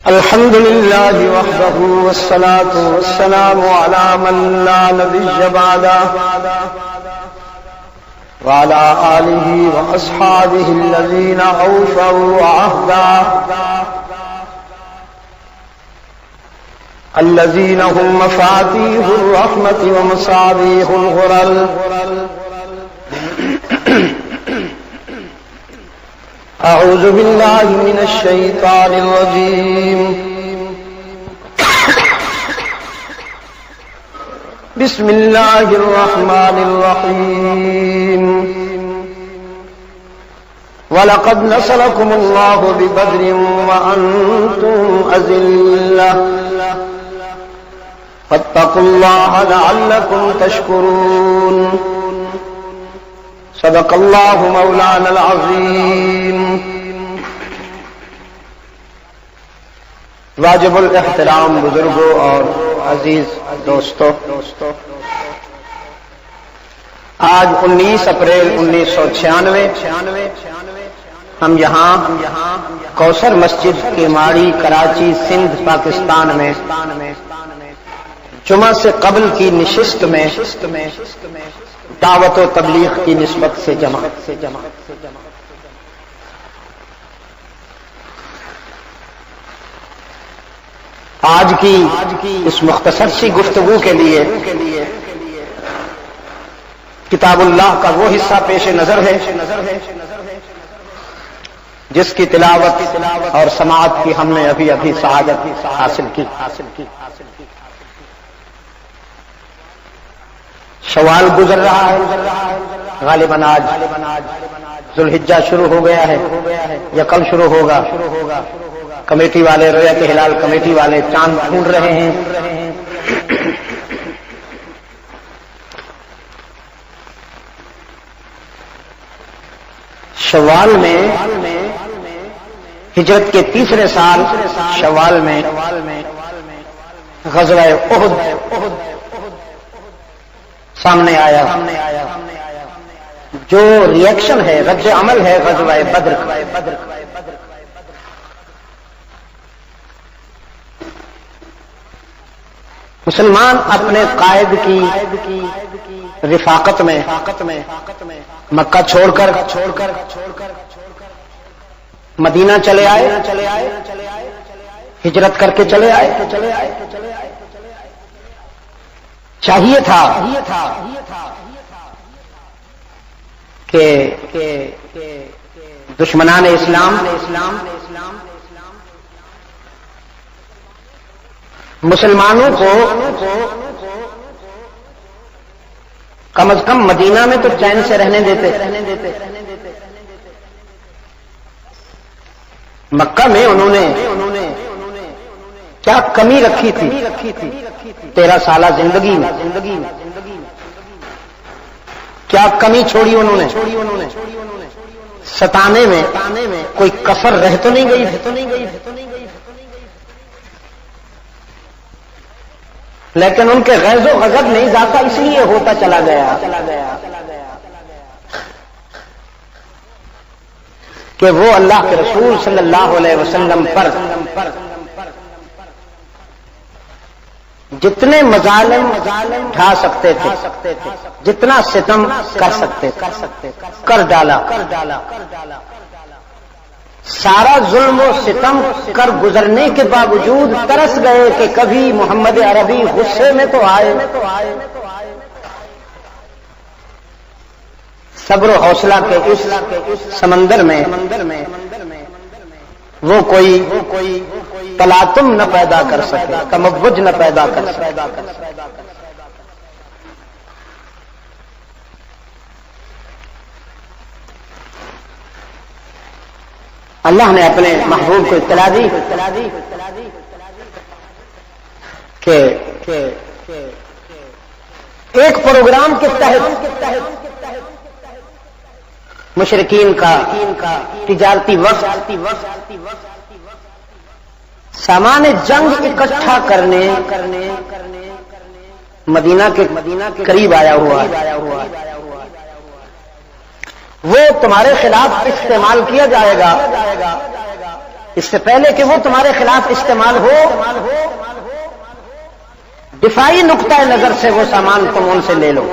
الحمد لله وحده والصلاة والسلام على من لا نبي بعده وعلى آله وأصحابه الذين أوفوا عهدا الذين هم مفاتيح الرحمة ومصابيح الغرر. أعوذ بالله من الشيطان الرجيم. بسم الله الرحمن الرحيم. ولقد نصركم الله ببدر وأنتم أذلة فاتقوا الله لعلكم تشكرون. صدق اللہ مولانا العظیم. واجب الاحترام بزرگوں اور عزیز دوستوں، آج 19 اپریل 1996 ہم یہاں کوثر مسجد کے ماڑی کراچی سندھ پاکستان میں جمعہ سے قبل کی نشست میں دعوت و تبلیغ کی نسبت سے جمع. آج کی اس مختصر سی گفتگو کے لیے کتاب اللہ کا وہ حصہ پیش نظر ہے جس کی تلاوت اور سماعت کی ہم نے ابھی سعادت حاصل کی. شوال گزر رہا ہے، غالباً آج ذوالحجہ شروع ہو گیا ہے یا کل شروع ہوگا. کمیٹی والے رویت ہلال کمیٹی والے چاند ڈھونڈ رہے ہیں. شوال میں ہجرت کے تیسرے سال شوال میں غزوہ احد سامنے آیا. جو ریئیکشن ہے، رد عمل ہے غزوہ بدر کا. مسلمان اپنے قائد کی رفاقت میں مکہ چھوڑ کر مدینہ چلے آئے، ہجرت کر کے چلے آئے. چاہیے تھا کہ دشمنان اسلام مسلمانوں کو کم از کم مدینہ میں تو چین سے رہنے دیتے. مکہ میں انہوں نے کیا کمی رکھی تھی 13 سالہ زندگی میں؟ کیا کمی چھوڑی انہوں نے؟ ستانے میں کوئی کسر رہ تو نہیں گئی. لیکن ان کے غیظ و غضب نہیں اضافہ اس لیے ہوتا چلا گیا کہ وہ اللہ کے رسول صلی اللہ علیہ وسلم پر جتنے مظالم اٹھا سکتے تھے، جتنا ستم کر سکتے کر ڈالا. سارا ظلم و ستم کر گزرنے کے باوجود ترس گئے کہ کبھی محمد عربی غصے میں تو آئے. صبر و حوصلہ کے اس سمندر میں وہ کوئی تلاطم نہ پیدا کر سکے، تموج نہ پیدا کر سکے. اللہ نے اپنے محبوب کو اطلاع دی کہ ایک پروگرام کے تحت مشرکین کا تجارتی وفد سامان جنگ اکٹھا کرنے مدینہ کے قریب آیا ہوا ہے. وہ تمہارے خلاف استعمال کیا جائے گا اس سے پہلے کہ وہ تمہارے خلاف استعمال ہو، دفاعی نقطۂ نظر سے وہ سامان تم ان سے لے لو۔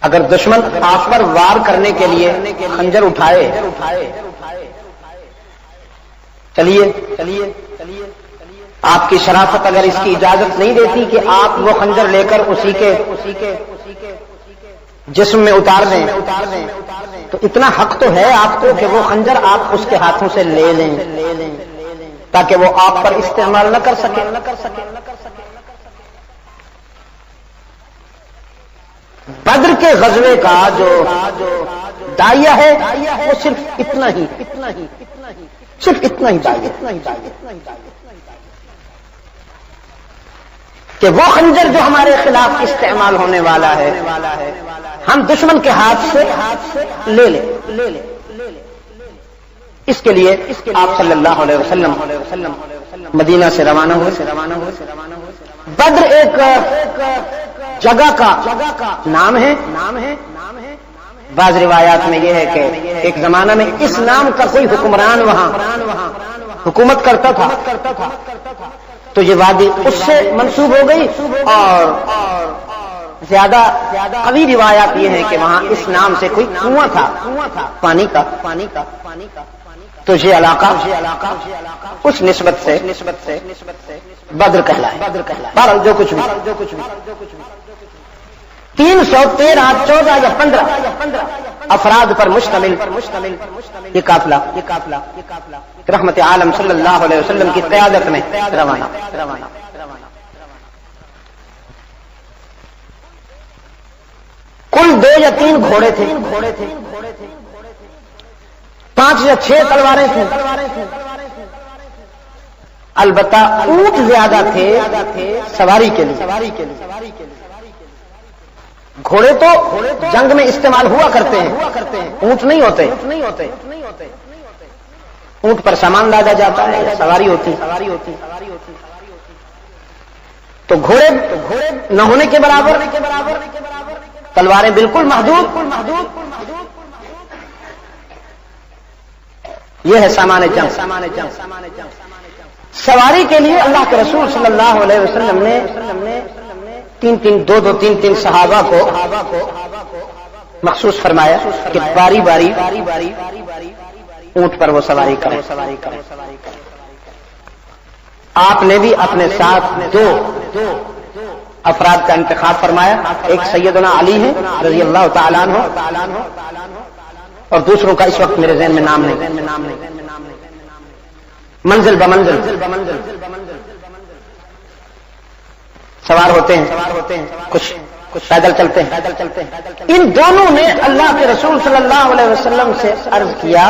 اگر دشمن آپ پر وار کرنے کے لیے خنجر اٹھائے، چلیے آپ کی شرافت اگر اس کی اجازت نہیں دیتی کہ آپ وہ خنجر لے کر اسی کے جسم میں اتار دیں، تو اتنا حق تو ہے آپ کو کہ وہ خنجر آپ اس کے ہاتھوں سے لے لیں تاکہ وہ آپ پر استعمال نہ کر سکے۔ بدر کے غزوے کا جو داعیہ ہے وہ صرف اتنا ہی داعیہ کہ وہ خنجر جو ہمارے خلاف استعمال ہونے والا ہے ہم دشمن کے ہاتھ سے لے لیں۔ اس کے لیے آپ صلی اللہ علیہ وسلم مدینہ سے روانہ ہوئے۔ بدر ایک جگہ کا نام ہے۔ بعض روایات میں یہ ہے کہ ایک زمانہ میں اس نام کا کوئی حکمران وہاں حکومت کرتا تھا، تو یہ وادی اس سے منسوب ہو گئی، اور زیادہ قوی روایات یہ ہیں کہ وہاں اس نام سے کوئی کنواں تھا پانی کا، تو یہ علاقہ اس نسبت سے بدر کہلائے۔ بہرحال جو کچھ بھی 313 14 یا 15 افراد پر مشتمل یہ قافلہ رحمت عالم صلی اللہ علیہ وسلم کی قیادت میں روانہ۔ کل 2 یا 3 گھوڑے تھے، 5 یا 6 تلواریں تھیں، البتہ اونٹ زیادہ تھے سواری کے لیے۔ گھوڑے تو جنگ میں استعمال ہوا کرتے ہیں، اونٹ نہیں ہوتے۔ اونٹ پر سامان لادا جاتا ہے، سواری ہوتی۔ تو گھوڑے نہ ہونے کے برابر، تلواریں بالکل محدود۔ یہ ہے سامان جنگ۔ سواری کے لیے اللہ کے رسول صلی اللہ علیہ وسلم نے 3 صحابہ کو مخصوص فرمایا کہ باری باری اونٹ پر وہ سواری کریں۔ آپ نے بھی اپنے ساتھ 2 افراد کا انتخاب فرمایا، ایک سیدنا علی ہے رضی اللہ تعالیٰ عنہ، اور دوسروں کا اس وقت میرے ذہن میں نام نہیں۔ منزل بمنزل سوار ہوتے ہیں، کچھ پیدل چلتے ہیں۔ ان دونوں نے اللہ کے رسول صلی اللہ علیہ وسلم سے عرض کیا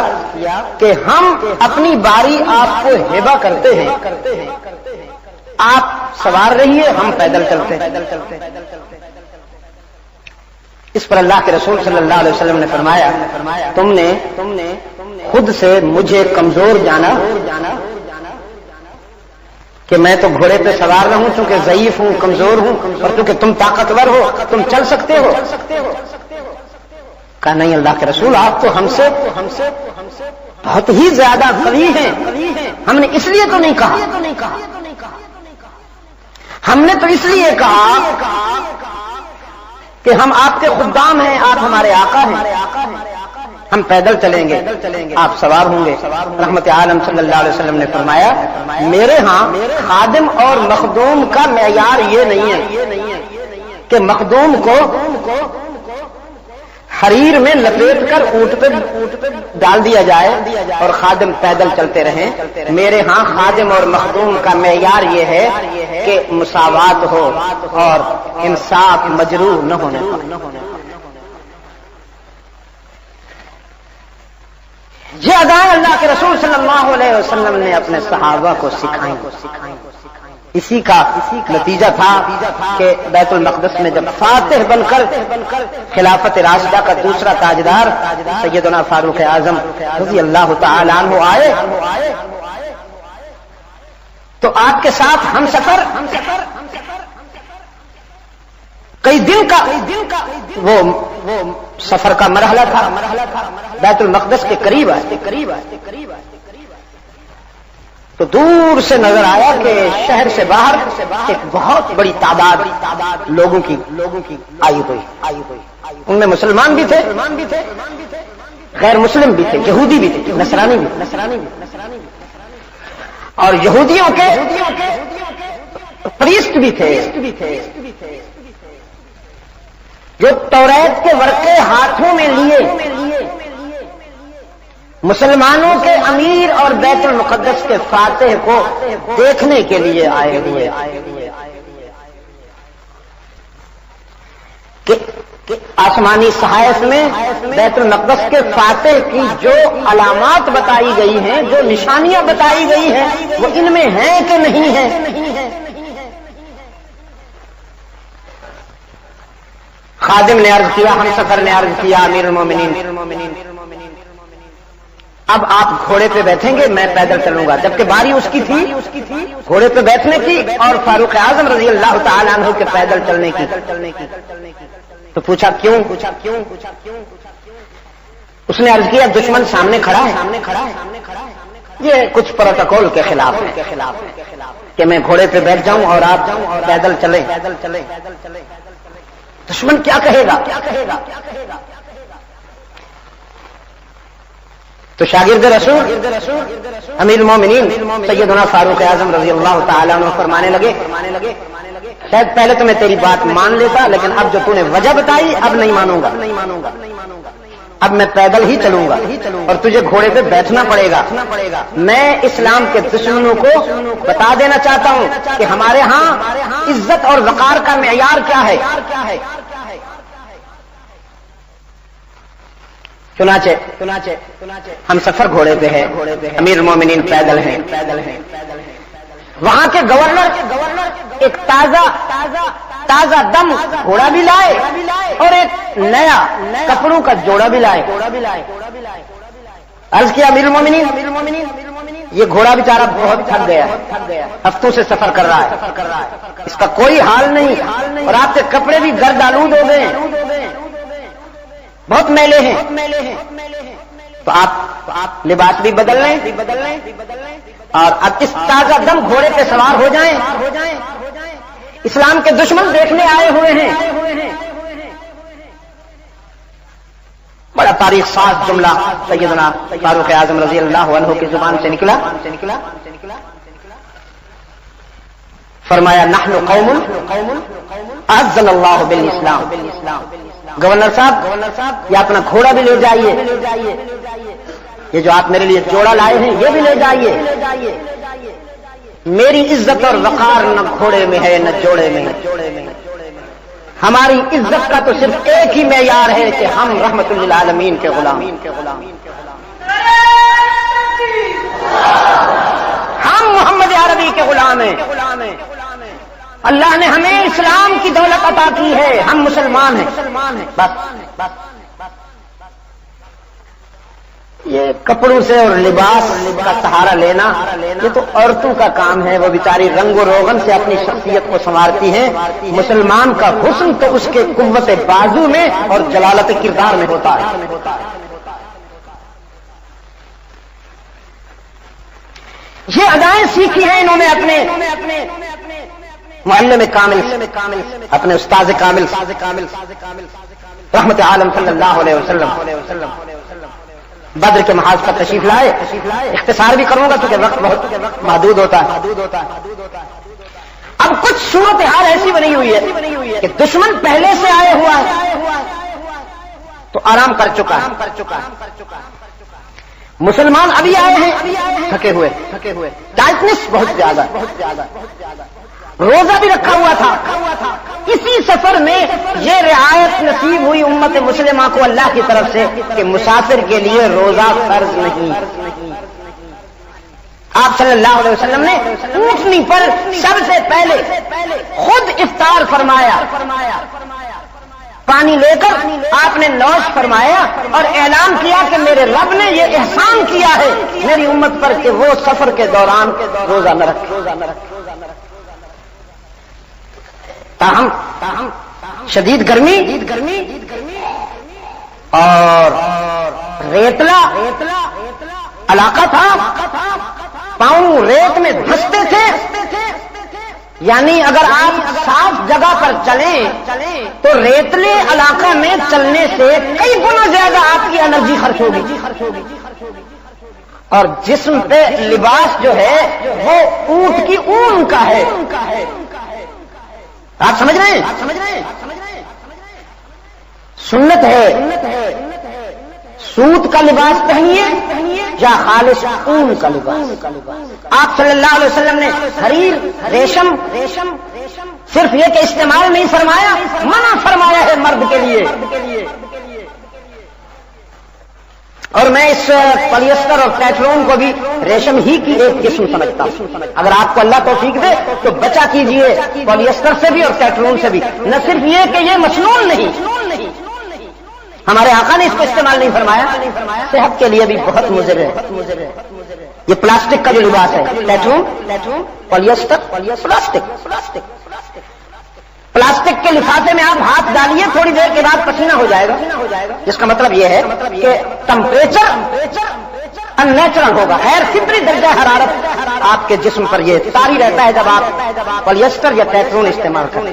کہ ہم اپنی باری آپ کو ہبہ کرتے ہیں، آپ سوار رہیے، ہم پیدل چلتے ہیں۔ اس پر اللہ کے رسول صلی اللہ علیہ وسلم نے فرمایا تم نے خود سے مجھے کمزور جانا کہ میں تو گھوڑے پہ سوار نہ ہوں، چونکہ ضعیف ہوں، کمزور ہوں، اور چونکہ تم طاقتور ہو، تم چل سکتے ہو۔ کہا نہیں اللہ کے رسول، آپ تو ہم سے بہت ہی زیادہ قوی ہیں، ہم نے اس لیے تو نہیں کہا، ہم نے تو اس لیے کہا کہ ہم آپ کے خدام ہیں، آپ ہمارے آقا ہیں، ہم پیدل چلیں گے، آپ سوار ہوں گے۔ رحمت عالم صلی اللہ علیہ وسلم نے فرمایا میرے ہاں خادم اور مخدوم کا معیار یہ نہیں ہے کہ مخدوم کو حریر میں لپیٹ کر اونٹ پہ ڈال دیا جائے اور خادم پیدل چلتے رہیں۔ میرے ہاں خادم اور مخدوم کا معیار یہ ہے کہ مساوات ہو اور انصاف مجروح نہ ہونے پائے۔ یہ ادائیں اللہ کے رسول صلی اللہ علیہ وسلم نے اپنے صحابہ کو سکھائیں۔ اسی کا نتیجہ تھا کہ بیت المقدس میں جب فاتح بن کر خلافت راشدہ کا دوسرا تاجدار سیدنا فاروق اعظم رضی اللہ تعالی عنہ آئے تو آپ کے ساتھ ہم سفر کئی دن کا وہ سفر کا مرحلہ تھا، بیت المقدس کے قریب آئے تو دور سے نظر آیا کہ شہر سے باہر ایک بہت بڑی تعداد لوگوں کی آئی ہوئی، ان میں مسلمان بھی تھے، غیر مسلم بھی تھے، یہودی بھی تھے، نصرانی بھی، اور یہودیوں کے پریسٹ بھی تھے جو توریت کے ورقے ہاتھوں میں لیے مسلمانوں کے امیر اور بیت المقدس کے فاتح کو دیکھنے کے لیے آئے ہوئے کہ آسمانی صحائف میں بیت المقدس کے فاتح کی جو علامات بتائی گئی ہیں، جو نشانیاں بتائی گئی ہیں، وہ ان میں ہیں کہ نہیں ہیں۔ خادم نے عرض کیا، ہم سفر نے عرض کیا، امیر المومنین اب آپ گھوڑے پہ بیٹھیں گے، میں پیدل چلوں گا، جبکہ باری اس کی تھی گھوڑے پہ بیٹھنے کی اور فاروق اعظم رضی اللہ تعالیٰ عنہ کے پیدل چلنے کی۔ تو پوچھا کیوں؟ اس نے عرض کیا دشمن سامنے کھڑا ہے، یہ کچھ پروٹوکول کے خلاف ہے کہ میں گھوڑے پہ بیٹھ جاؤں اور آپ پیدل چلیں، دشمن کیا کہے گا؟ تو شاگرد رسول امیر المومنین سیدنا فاروق اعظم رضی اللہ تعالیٰ عنہ فرمانے لگے شاید پہلے تو میں تیری بات مان لیتا، لیکن اب جو تو نے وجہ بتائی اب نہیں مانوں گا، اب میں پیدل ہی چلوں گا اور تجھے گھوڑے پہ بیٹھنا پڑے گا۔ میں اسلام کے دشمنوں کو بتا دینا چاہتا ہوں کہ ہمارے ہاں عزت اور وقار کا معیار کیا ہے۔ چنانچہ ہم سفر گھوڑے پہ ہیں، امیر المومنین پیدل ہیں۔ وہاں کے گورنر ایک تازہ دم گھوڑا بھی لائے اور ایک نیا کپڑوں کا جوڑا بھی لائے۔ عرض کیا امیر المومنین یہ گھوڑا بیچارہ بہت تھک گیا، ہفتوں سے سفر کر رہا ہے، اس کا کوئی حال نہیں، اور آپ کے کپڑے بھی گرد آلود ہو گئے ہیں، بہت میلے ہیں، تو آپ لباس بھی بدل لیں اور اب اس تازہ دم گھوڑے پہ سوار ہو جائیں۔ اسلام کے دشمن دیکھنے آئے ہوئے ہیں۔ بڑا تاریخ ساز جملہ سیدنا فاروق اعظم رضی اللہ عنہ کی زبان سے نکلا، فرمایا نحن قوم اعزنا اللہ بالاسلام۔ گورنر صاحب یہ اپنا گھوڑا بھی لے جائیے، یہ جو آپ میرے لیے جوڑا لائے ہیں یہ بھی لے جائیے، میری عزت اور وقار نہ گھوڑے میں ہے نہ جوڑے میں ہے، ہماری عزت کا تو صرف ایک ہی معیار ہے کہ ہم رحمت للعالمین کے غلام، ہم محمد عربی کے غلام ہیں، اللہ نے ہمیں اسلام کی دولت عطا کی ہے، ہم مسلمان ہیں، بس۔ یہ کپڑوں سے اور لباس کا سہارا لینا یہ تو عورتوں کا کام ہے، وہ بیچاری رنگ و روغن سے اپنی شخصیت کو سنوارتی ہیں، مسلمان کا حسن تو اس کے قوت بازو میں اور جلالت کردار میں ہوتا ہے۔ یہ ادائیں سیکھی ہیں انہوں نے اپنے معلم کامل، اپنے استاذ کامل رحمت عالم صلی اللہ علیہ وسلم۔ بدر کے محاذ پر تشریف لائے، اختصار بھی کروں گا کیونکہ وقت بہت محدود ہوتا ہے۔ اب کچھ صورتحال ایسی بنی ہوئی ہے کہ دشمن پہلے سے آئے ہوا ہے تو آرام کر چکا ہے، مسلمان ابھی آئے ہیں تھکے ہوئے، ٹائٹنس بہت زیادہ، روزہ بھی رکھا ہوا تھا۔ اسی سفر میں یہ رعایت نصیب ہوئی امت مسلمہ کو اللہ کی طرف سے کہ مسافر کے لیے روزہ فرض نہیں۔ آپ صلی اللہ علیہ وسلم نے اونٹنی پر سب سے پہلے خود افطار فرمایا، پانی لے کر آپ نے نوش فرمایا اور اعلان کیا کہ میرے رب نے یہ احسان کیا ہے میری امت پر کہ وہ سفر کے دوران روزہ نہ رکھے۔ تاہم شدید گرمی اور ریتلا علاقہ تھا، پاؤں ریت میں دھستے تھے، یعنی اگر آپ صاف جگہ پر چلیں تو ریتلے علاقہ میں چلنے سے کئی گنا زیادہ آپ کی انرجی خرچ ہوگی، اور جسم پہ لباس جو ہے وہ اونٹ کی اون کا ہے. آپ سمجھ رہے ہیں؟ سنت ہے سوت کا لباس پہنیے یا خالص اون کا لباس. آپ صلی اللہ علیہ وسلم نے حریر ریشم صرف یہ کہ استعمال نہیں فرمایا، منع فرمایا ہے مرد کے لیے. اور میں اس پولیسٹر اور ٹیٹرون کو بھی ریشم ہی کی ایک قسم سمجھتا ہوں. اگر آپ کو اللہ توفیق دے تو بچا کیجئے پولیسٹر سے بھی اور ٹیٹرون سے بھی. نہ صرف یہ کہ یہ مسنون نہیں، ہمارے آقا نے اس کو استعمال نہیں فرمایا، صحت کے لیے بھی بہت مضر ہے. یہ پلاسٹک کا جو لباس ہے، ٹیٹرون، پولیسٹر، پلاسٹک کے لفافے میں آپ ہاتھ ڈالیے، تھوڑی دیر کے بعد پسینہ ہو جائے گا. جس کا مطلب یہ ہے کہ ٹمپریچر ان نیچرل ہوگا، غیر فطری درجہ حرارت آپ کے جسم پر یہ طاری رہتا ہے جب آپ پولیسٹر یا ٹیٹرون استعمال کریں.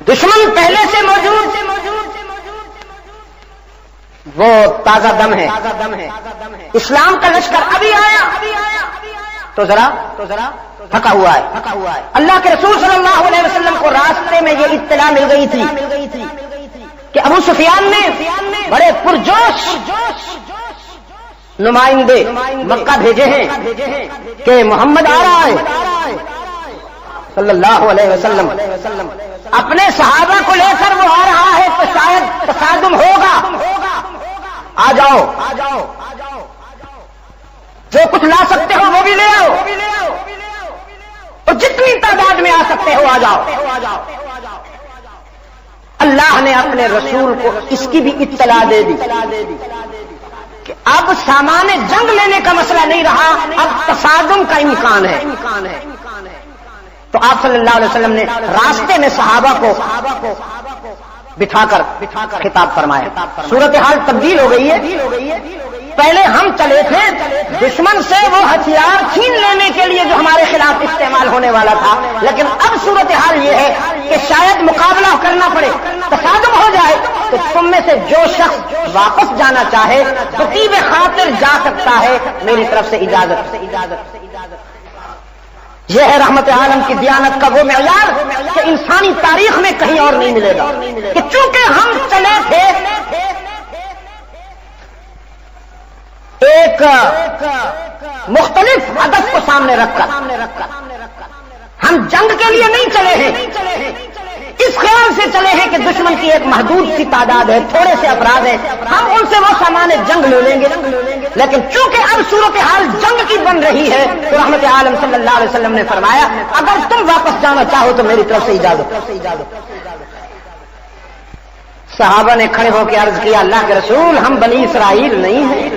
دشمن پہلے سے موجود، وہ تازہ دم ہے. اسلام کا لشکر ابھی آیا تو ذرا تھکا ہوا ہے. اللہ کے رسول صلی اللہ علیہ وسلم کو راستے میں یہ اطلاع مل گئی تھی کہ ابو سفیان نے بڑے پرجوش نمائندے مکہ بھیجے ہیں کہ محمد آ رہا ہے صلی اللہ علیہ وسلم، اپنے صحابہ کو لے کر وہ آ رہا ہے تو شاید تصادم ہوگا، آ جاؤ، جو کچھ لا سکتے ہو وہ بھی لے آؤ، اور جتنی تعداد میں آ سکتے ہو آ جاؤ. اللہ نے اپنے رسول کو اس کی بھی اطلاع دے دی کہ اب سامان جنگ لینے کا مسئلہ نہیں رہا، اب تصادم کا امکان ہے. تو آپ صلی اللہ علیہ وسلم نے راستے میں صحابہ کو بٹھا کر خطاب فرمایا. صورتحال تبدیل ہو گئی ہے. پہلے ہم چلے تھے دشمن سے وہ ہتھیار چھین لینے کے لیے جو ہمارے خلاف استعمال ہونے والا تھا، لیکن اب صورتحال یہ ہے کہ شاید مقابلہ کرنا پڑے، تصادم ہو جائے، تو تم میں سے جو شخص واپس جانا چاہے بطیب خاطر جا سکتا ہے، میری طرف سے اجازت. یہ ہے رحمت عالم کی دیانت کا وہ معیار کہ انسانی تاریخ میں کہیں اور نہیں ملے گا، کہ چونکہ ہم چلے تھے ایک مختلف ہدف کو سامنے رکھ کر، ہم جنگ کے لیے نہیں چلے ہیں، اس خیال سے چلے ہیں کہ دشمن کی ایک محدود سی تعداد ہے، تھوڑے سے افراد ہیں، ہم ان سے وہ سامان جنگ لے لیں گے. لیکن چونکہ اب صورتحال جنگ کی بن رہی ہے تو رحمت عالم صلی اللہ علیہ وسلم نے فرمایا اگر تم واپس جانا چاہو تو میری طرف سے اجازت. صحابہ نے کھڑے ہو کے عرض کیا اللہ کے رسول ہم بنی اسرائیل نہیں ہیں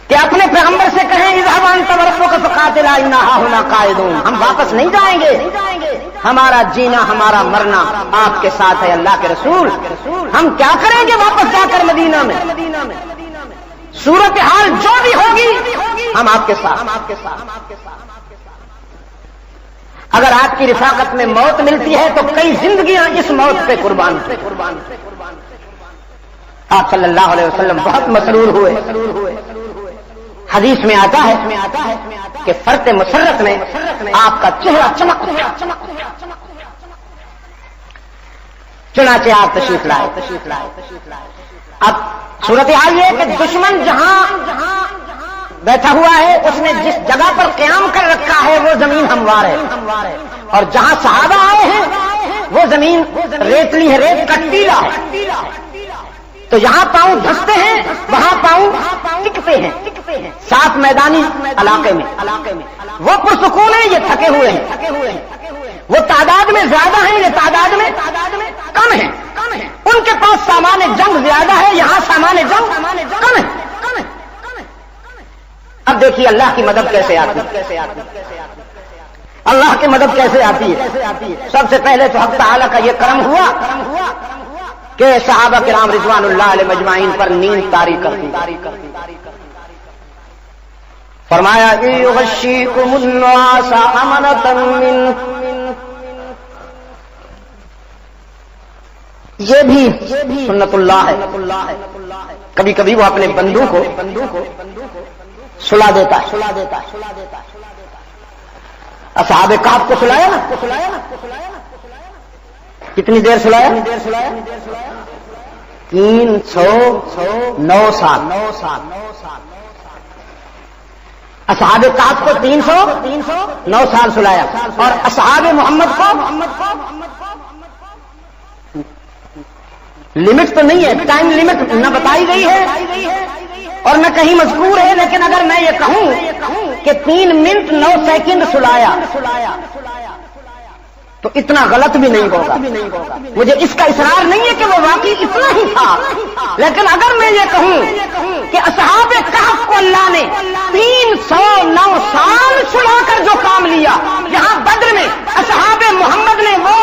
کہ اپنے پیغمبر سے کہیں اذهب انت وربك فقاتلا انا هنا قاعدون، ہم واپس نہیں جائیں گے، ہمارا جینا ہمارا مرنا آپ کے ساتھ ہے. اللہ کے رسول ہم کیا کریں گے واپس جا کر مدینہ میں، صورتحال جو بھی ہوگی ہم آپ کے ساتھ. اگر آپ کی رفاقت میں موت ملتی ہے تو کئی زندگیاں اس موت پہ قربان. آپ صلی اللہ علیہ وسلم بہت مسرور ہوئے. حدیث میں آتا ہے کہ فرط مسرت میں آپ کا چہرہ چمک اٹھا. چنانچہ آپ تشریف لائے. اب صورتحال یہ کہ دشمن جہاں بیٹھا ہوا ہے اس نے جس جگہ پر قیام کر رکھا ہے وہ زمین ہموار ہے، اور جہاں صحابہ آئے ہیں وہ زمین ریتلی ہے، ریت کا ٹیلا ہے. تو یہاں پاؤں دھستے ہیں، وہاں پاؤں ٹکتے ہیں. صاف میدانی علاقے میں وہ پرسکون ہیں، یہ تھکے ہوئے ہیں. وہ تعداد میں زیادہ ہیں، یہ تعداد میں کم ہیں. ان کے پاس سامان جنگ زیادہ ہے، یہاں سامان جنگ کم ہے. اب دیکھیے اللہ کی مدد کیسے آتی. اللہ کی مدد کیسے آتی ہے؟ سب سے پہلے تو حق تعالیٰ کا یہ کرم ہوا کہ صحابہ کرام رضوان اللہ علیہ مجمعین پر نیند طاری کر دی. فرمایا یغشیکم النعاس امنۃ منہ. یہ بھی سنت اللہ ہے. کبھی کبھی وہ اپنے بندوں کو سلا دیتا ہے. اصحاب کہف کو سلایا نا. کتنی دیر سلایا؟ 309 سال. اصحاب کہف کو 309 سال سلایا اور اصحاب محمد کو لمٹ تو نہیں ہے، ٹائم لمٹ نہ بتائی گئی ہے اور نہ کہیں مذکور ہے، لیکن اگر میں یہ کہوں کہ 3 منٹ 9 سیکنڈ سلایا تو اتنا غلط بھی نہیں ہوگا. مجھے اس کا اصرار نہیں ہے کہ وہ واقعی اتنا ہی تھا، لیکن اگر میں یہ کہوں کہ اصحاب کہف کو اللہ نے 309 سال سلا کر جو کام لیا، یہاں بدر میں اصحاب محمد نے وہ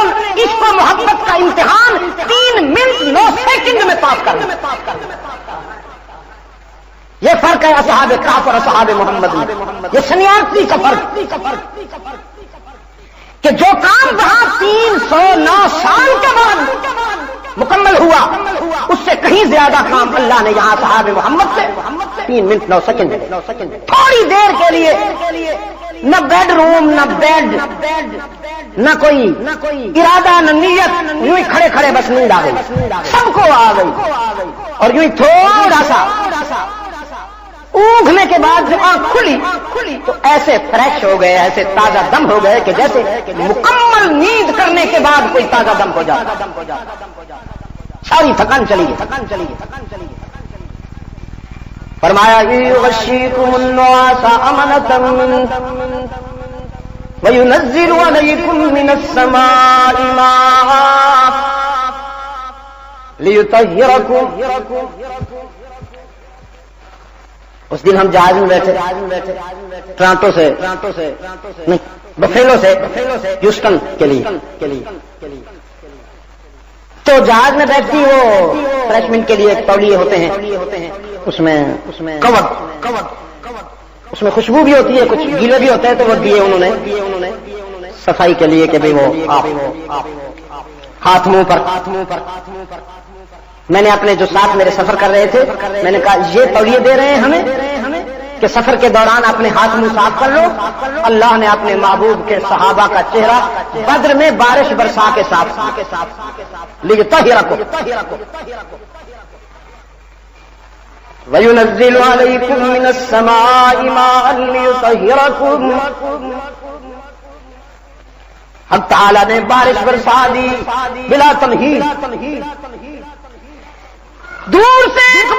عشق و محبت کا امتحان 3 منٹ 9 سیکنڈ میں پاس کر دیا. یہ فرق ہے اصحاب کہف اور اصحاب محمد میں. یہ سنیارتی کا فرق کہ جو کام وہاں 309 سال کے بعد مکمل ہوا، اس سے کہیں زیادہ کام اللہ نے یہاں صحابہ محمد سے 3 منٹ 9 سیکنڈ تھوڑی دیر کے لیے. نہ بیڈ روم، نہ بیڈ، نہ کوئی ارادہ، نہ نیت، یوں ہی کھڑے کھڑے بس نیند آ گئی، سب کو آ گئی اور یوں ہی تھوڑا سا اونگنے کے بعد جب آنکھ کھلی تو ایسے فریش ہو گئے، ایسے تازہ دم ہو گئے کہ جیسے مکمل نیند کرنے کے بعد کوئی تازہ دم ہو جاتا. ساری تھکان چلی گئی. فرمایا یغشیکم النعاس امنۃ منہ وینزل علیکم من السماء ماء لیطہرکم. اس دن ہم جہاز میں بیٹھے ٹورانٹو سے نہیں بفیلو سے ہیوسٹن کے لیے. تو جہاز میں بیٹھتی وہ ریفریشمنٹ کے لیے تولیے ہوتے ہیں، اس میں کور، اس میں خوشبو بھی ہوتی ہے، کچھ گیلے بھی ہوتے ہیں، تو وہ دیے انہوں نے صفائی کے لیے کہ بھئی وہ آپ ہاتھ منہ پر. میں نے اپنے جو ساتھ میرے سفر کر رہے تھے میں نے کہا یہ تولیے دے رہے ہیں ہمیں کہ سفر کے دوران اپنے ہاتھ منہ صاف کر لو. اللہ نے اپنے محبوب کے صحابہ کا چہرہ بدر میں بارش برسا کے صاف لیطہرکم. وَيُنَزِّلُ عَلَيْكُم مِّنَ السَّمَاءِ مَاءً لِيُطَهِّرَكُم. حق تعالیٰ نے بارش برسا دی بلا تمہید. دور سے ایک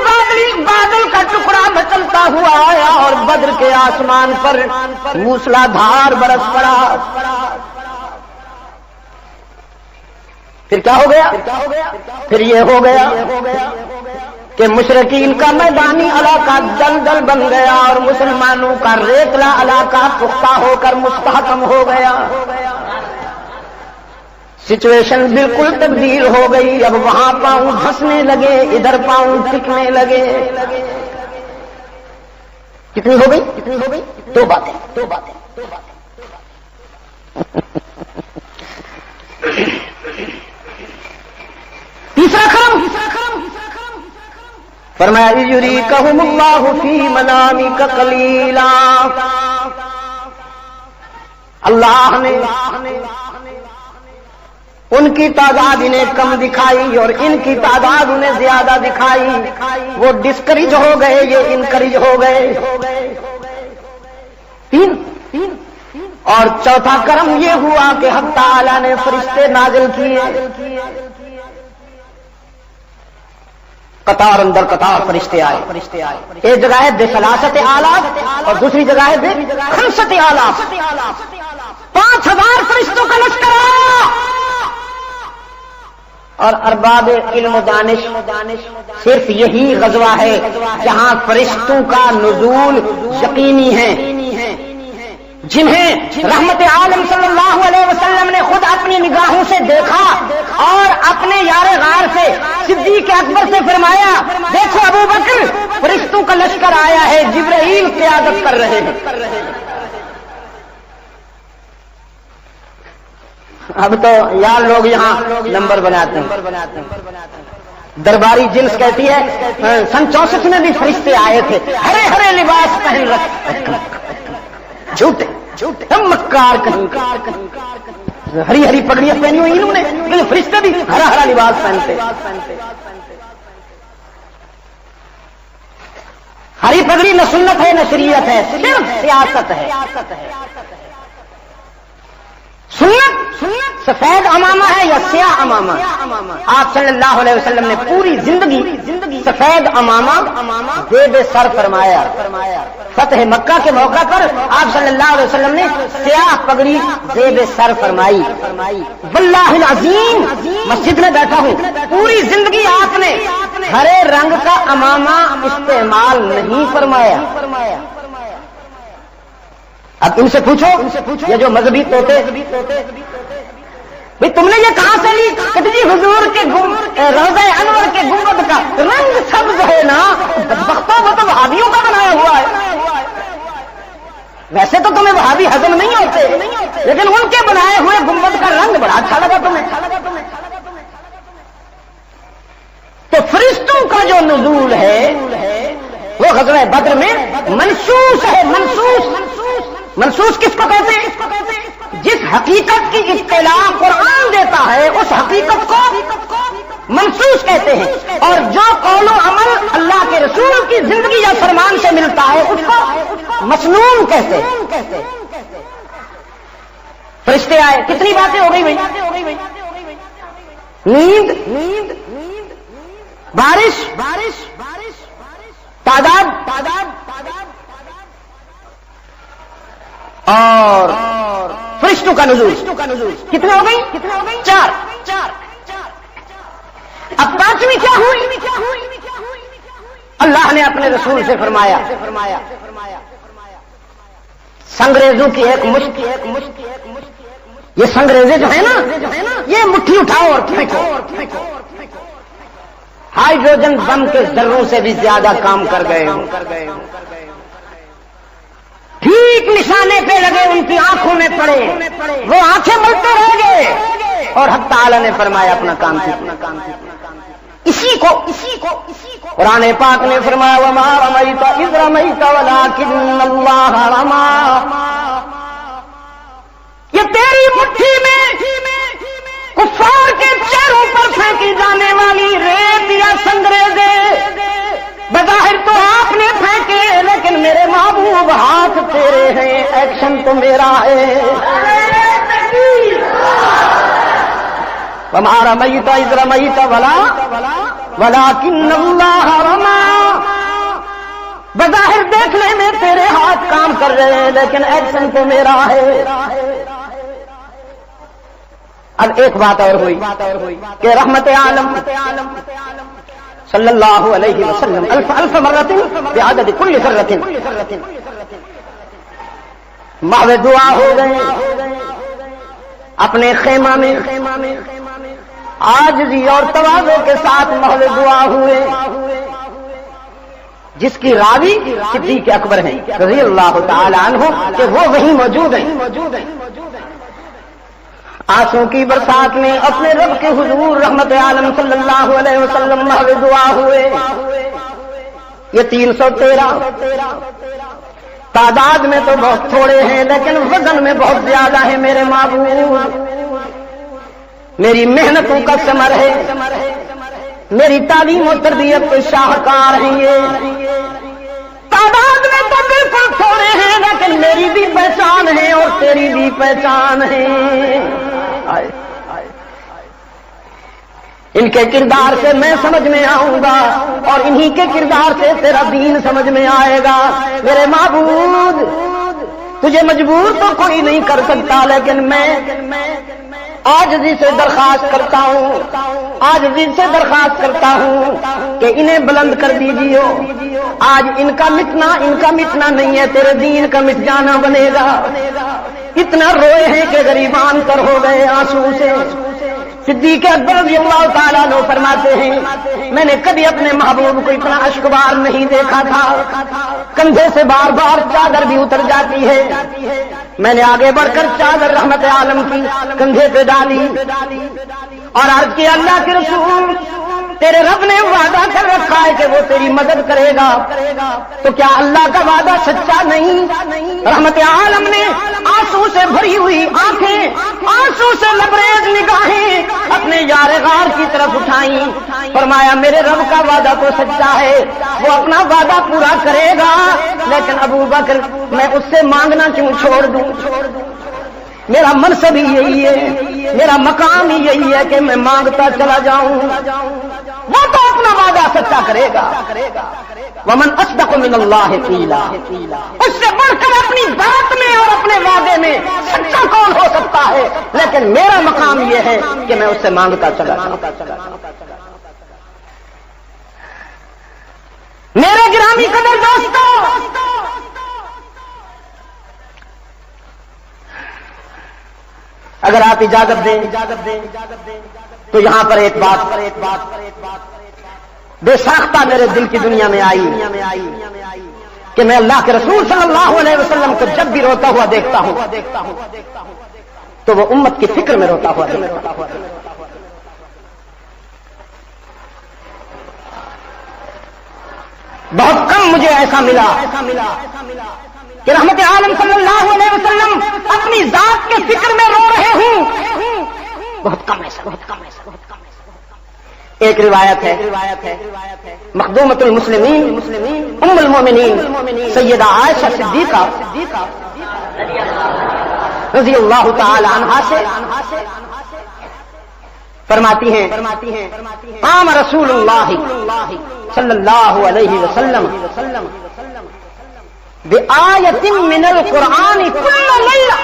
بادل کا ٹکڑا مچلتا ہوا آیا اور بدر کے آسمان پر موسلا دھار برس پڑا. پھر کیا ہو گیا؟ پھر یہ ہو گیا کہ مشرکین کا میدانی علاقہ دلدل بن گیا اور مسلمانوں کا ریتلا علاقہ پختہ ہو کر مستحکم ہو گیا. سچویشن بالکل تبدیل ہو گئی. اب وہاں پاؤں دھسنے لگے، ادھر پاؤں ٹکنے لگے. کتنی ہو گئی؟ 2 باتیں. تیسرا کرم فرمایا یریکہم اللہ فی منامک قلیلا. اللہ نے ان کی تعداد انہیں کم دکھائی اور ان کی تعداد انہیں زیادہ دکھائی. وہ ڈسکریج ہو گئے، یہ انکریج ہو گئے. 3 اور چوتھا کرم یہ ہوا کہ حق تعالی نے فرشتے نازل کیے. قطار اندر قطار فرشتے آئے. ایک جگہ ہے بثلاثت آلاف اور دوسری جگہ ہے بخمسۃ آلاف. 5000 فرشتوں کا لشکر آیا. اور ارباب علم و دانش صرف یہی غزوہ ہے جہاں فرشتوں کا نزول یقینی ہے. جنہیں رحمت عالم صلی اللہ علیہ وسلم نے خود اپنی نگاہوں سے دیکھا اور اپنے یار غار سے صدیق اکبر سے فرمایا، دیکھو ابو بکر، فرشتوں کا لشکر آیا ہے، جبرائیل قیادت کر رہے ہیں۔ اب تو یار لوگ یہاں نمبر بناتے ہیں۔ درباری جنس کہتی ہے سن 64 میں بھی فرشتے آئے تھے، ہرے ہرے لباس پہن رکھے، جھوٹے مکار کہیں، ہری ہری پگڑیاں پہنی ہوئی انہوں نے، لیکن فرشتے بھی ہرا ہرا لباس پہنتے۔ ہری پگڑی نہ سنت ہے نہ شریعت ہے، صرف سیاست ہے۔ سنت سفید امامہ ہے یا سیاہ امامہ؟ آپ صلی اللہ علیہ وسلم نے پوری زندگی سفید امامہ زیب سر فرمایا۔ فتح مکہ کے موقع پر آپ صلی اللہ علیہ وسلم نے سیاہ پگڑی زیب سر فرمائی۔ واللہ العظیم مسجد میں بیٹھا ہوں، پوری زندگی آپ نے ہرے رنگ کا امامہ استعمال نہیں فرمایا۔ اب ان سے پوچھو یہ جو مذہبی طوطے، بھئی تم نے یہ کہاں سے لی؟ کہتے جی حضور کے روضہ انور کے گنبد کا رنگ سبز ہے نا، بدبختوں وہ تو وہابیوں کا بنایا ہوا ہے۔ ویسے تو تمہیں وہابی ہضم نہیں ہوتے، لیکن ان کے بنائے ہوئے گنبد کا رنگ بڑا اچھا لگا تمہیں۔ تو فرشتوں کا جو نزول ہے وہ غزوہ بدر میں منسوس ہے۔ منسوس کس کو کہتے ہیں؟ جس حقیقت کی اطلاع قرآن دیتا ہے اس حقیقت کو منسوس کہتے ہیں، اور جو قول و عمل اللہ کے رسول کی زندگی یا فرمان سے ملتا ہے اس کو مسنون کہتے ہیں۔ فرشتے آئے، کتنی باتیں ہو گئی بھائی؟ نیند، بارش، تعداد اور فرشتوں کا نزول، کتنے ہو گئی؟ 4۔ اب 5ویں کیا ہوئی؟ اللہ نے اپنے رسول سے فرمایا سنگریزوں کی ایک مشت، یہ سنگریزے جو ہیں نا یہ مٹھی اٹھاؤ اور پھینکو، ہائیڈروجن بم کے ذروں سے بھی زیادہ کام کر گئے ہوں۔ ٹھیک نشانے پہ لگے، ان کی آنکھوں میں پڑے، وہ آنکھیں ملتے رہ گئے، اور حق تعالی نے فرمایا اپنا کام کیا۔ اسی کو قرآن پاک نے فرمایا وما رمیت اذ رمیت ولکن اللہ رمی، یہ تیری مٹھی میں کفار کے چہروں پر پھینکی جانے والی ریت یا سنگریزے بظاہر تو آپ نے پھینکے، لیکن میرے محبوب ہاتھ تیرے ہیں، ایکشن تو میرا ہے۔ وما رمیت اذ رمیت ولکن اللہ رمی، بظاہر دیکھنے میں تیرے ہاتھ کام کر رہے ہیں لیکن ایکشن تو میرا ہے۔ اب ایک بات اور ہوئی کہ رحمت عالم صلی اللہ علیہ وسلم الف مرۃ بعدد کل ذرۃ محو دعا ہو گئے اپنے خیمہ میں، عاجزی اور تواضع کے ساتھ محو دعا ہوئے، جس کی راوی صدیق اکبر ہیں رضی اللہ تعالی عنہ کہ وہ وہیں موجود ہیں۔ آنسوں کی برسات میں اپنے رب کے حضور رحمت عالم صلی اللہ علیہ وسلم محو دعا ہوئے۔ یہ 313 تعداد میں تو بہت تھوڑے ہیں لیکن وزن میں بہت زیادہ ہے۔ میرے معبود میری محنتوں کا ثمر ہے، میری تعلیم و تربیت کے شاہکار ہیں۔ یہ تعداد میں تو بالکل تھوڑے ہیں لیکن میری بھی پہچان ہے اور تیری بھی پہچان ہے۔ ان کے کردار سے میں سمجھ میں آؤں گا اور انہی کے کردار سے تیرا دین سمجھ میں آئے گا۔ میرے معبود تجھے مجبور تو کوئی نہیں کر سکتا، لیکن میں عاجزی سے درخواست کرتا ہوں کہ انہیں بلند کر دیجیے. آج ان کا مٹنا نہیں ہے، تیرے دین کا مٹ جانا بنے گا. اتنا روئے ہیں کہ غریبان تر ہو گئے آنسو سے. صدیق اکبر رضی اللہ تعالیٰ عنہ فرماتے ہیں میں نے کبھی اپنے محبوب کو اتنا اشکبار نہیں دیکھا تھا. کندھے سے بار بار چادر بھی اتر جاتی ہے. میں نے آگے بڑھ کر چادر رحمت عالم کی کندھے پہ ڈالی اور عرض کیا اللہ کے رسول تیرے رب نے وعدہ کر رکھا ہے کہ وہ تیری مدد کرے گا، تو کیا اللہ کا وعدہ سچا نہیں؟ رحمت عالم نے آنسو سے بھری ہوئی آنکھیں، آنسو سے لبریز نگاہیں اپنے یار غار کی طرف اٹھائیں. فرمایا میرے رب کا وعدہ تو سچا ہے، وہ اپنا وعدہ پورا کرے گا، لیکن ابو بکر میں اس سے مانگنا کیوں چھوڑ دوں؟ میرا منصب ہی یہی ہے، میرا مقام ہی یہی ہے کہ میں مانگتا چلا جاؤں. وہ تو اپنا وعدہ سچا کرے گا. ومن اصدق من اللہ قیلا، اس سے بڑھ کر اپنی بات میں اور اپنے وعدے میں سچا کون ہو سکتا ہے؟ لیکن میرا مقام یہ ہے کہ میں اس سے مانگتا چلا جاؤں. میرے گرامی قدر دوستو، اگر آپ اجازت دیں تو یہاں پر ایک بات بے ساختہ میرے دل کی دنیا میں آئی کہ میں اللہ کے رسول صلی اللہ علیہ وسلم کو جب بھی روتا ہوا دیکھتا ہوں تو وہ امت کی فکر میں روتا ہوا دیکھتا ہوں. بہت کم مجھے ایسا ملا کہ رحمت عالم صلی اللہ علیہ وسلم اپنی ذات کے فکر میں رو رہے ہوں. بہت کم ایسا. ایک روایت ہے مخدومۃ المسلمین ام المومنین سیدہ عائشہ صدیقہ رضی اللہ تعالی عنہا سے فرماتی ہیں قام رسول اللہ صلی اللہ علیہ وسلم بآیۃ من القرآن کل لیلہ.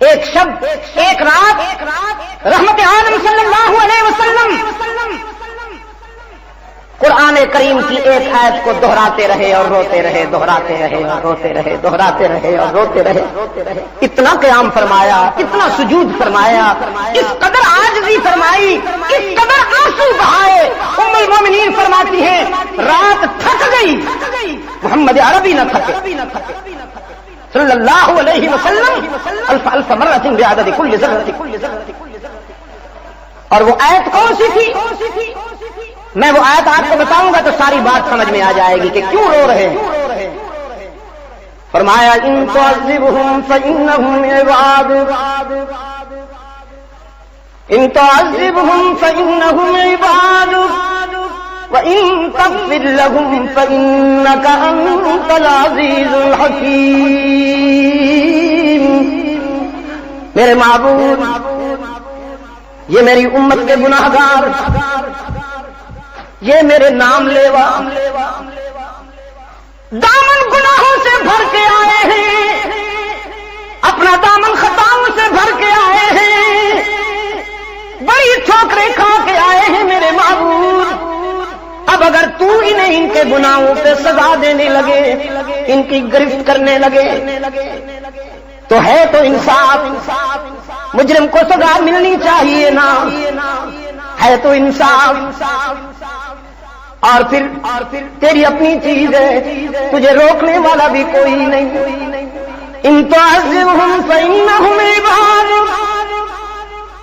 ایک شب ایک رات رحمت عالم صلی اللہ علیہ وسلم قرآن کریم کی ایک آیت کو دہراتے رہے اور روتے رہے، دہراتے رہے اور روتے رہے، دہراتے رہے اور روتے رہے. اتنا قیام فرمایا، اتنا سجود فرمایا، اس قدر عاجزی فرمائی، اس قدر آنسو بہائے. ام المومنین فرماتی ہیں رات تھک گئی، محمد عربی نہ تھکے صلی اللہ علیہ وسلم الف مرۃ بعدد کل ذرۃ. اور وہ آیت کون سی تھی؟ میں وہ آیت آپ کو بتاؤں گا تو ساری بات سمجھ میں آ جائے گی کہ کیوں رو رہے ہیں. فرمایا ان تعذبهم فإنهم عباد، ان تعذبهم فإنهم عباد وإن تغفر لهم فإنك أنت العزيز الحكيم. میرے معبود، یہ میری امت کے گناہگار، یہ میرے نام لیوا دامن گناہوں سے بھر کے آئے ہیں، اپنا دامن خطاؤں سے بھر کے آئے ہیں، بڑی ٹھوکریں کھا کے آئے ہیں میرے معبود. اب اگر تو انہیں ان کے گناہوں پہ سزا دینے لگے، ان کی گرفت کرنے لگے تو ہے تو انصاف. مجرم کو سزا ملنی چاہیے نا، ہے تو انصاف. اور پھر تیری اپنی چیز ہے، تجھے روکنے والا بھی کوئی نہیں. ان تعذبهم فإنهم عباد،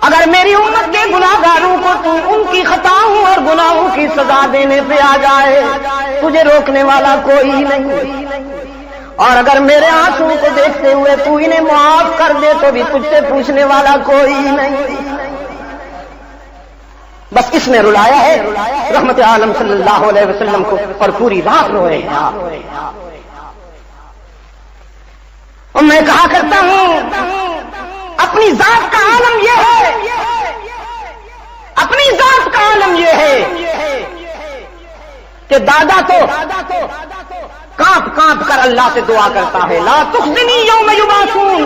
اگر میری امت کے گناہگاروں کو تو ان کی خطاؤں اور گناہوں کی سزا دینے پہ آ جائے، تجھے روکنے والا کوئی نہیں. اور اگر میرے آنسو کو دیکھتے ہوئے تو انہیں معاف کر دے تو بھی تجھ سے پوچھنے والا کوئی نہیں. بس اس نے رلایا ہے رحمت عالم صلی اللہ علیہ وسلم کو، اور پوری رات روئے ہیں. اور میں کہا کرتا ہوں اپنی ذات کا عالم یہ ہے، اپنی ذات کا عالم یہ ہے کہ دادا تو کانپ کانپ کر اللہ سے دعا کرتا ہے لا تخزنی یوم یبعثون.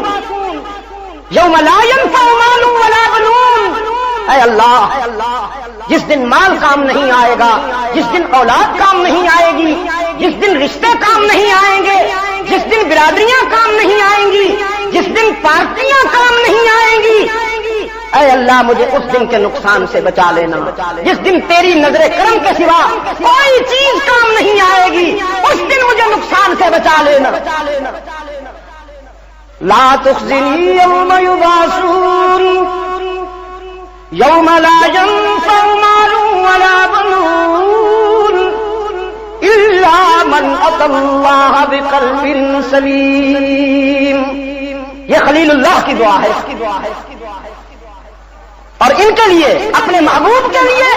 یوم لا ينفع مال ولا بنون، اے اللہ جس دن مال کام نہیں آئے گا، جس دن اولاد کام نہیں آئے گی، جس دن رشتے کام نہیں آئیں گے، جس دن برادریاں کام نہیں آئیں گی، جس دن پارٹیاں کام نہیں آئیں گی، اے اللہ مجھے اس دن کے نقصان سے بچا لینا، جس دن تیری نظر کرم کے سوا کوئی چیز کام نہیں آئے گی، اس دن مجھے نقصان سے بچا لینا۔ لا تخزنی یوم یبعثون یوم لا ينفع مال ولا بنون الا من اتى اللہ بقلب سلیم۔ یہ خلیل اللہ کی دعا ہے، اور ان کے لیے، اپنے محبوب کے لیے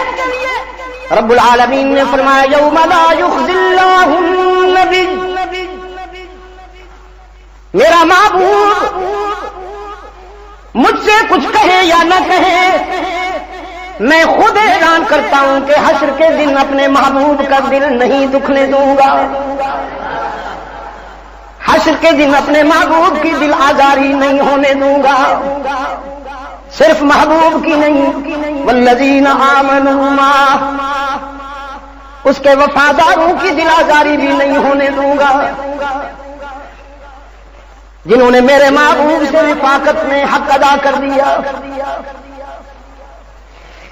رب العالمین نے فرمایا یوم لا یخزی اللہ النبی، میرا محبوب مجھ سے کچھ کہے یا نہ کہے، میں خود اعلان کرتا ہوں کہ حشر کے دن اپنے محبوب کا دل نہیں دکھنے دوں گا، حشر کے دن اپنے محبوب کی دل آزاری نہیں ہونے دوں گا، صرف محبوب کی نہیں، والذین آمنوا معہ، اس کے وفاداروں کی دل آزاری بھی نہیں ہونے دوں گا، جنہوں نے میرے محبوب سے رفاقت میں حق ادا کر دیا،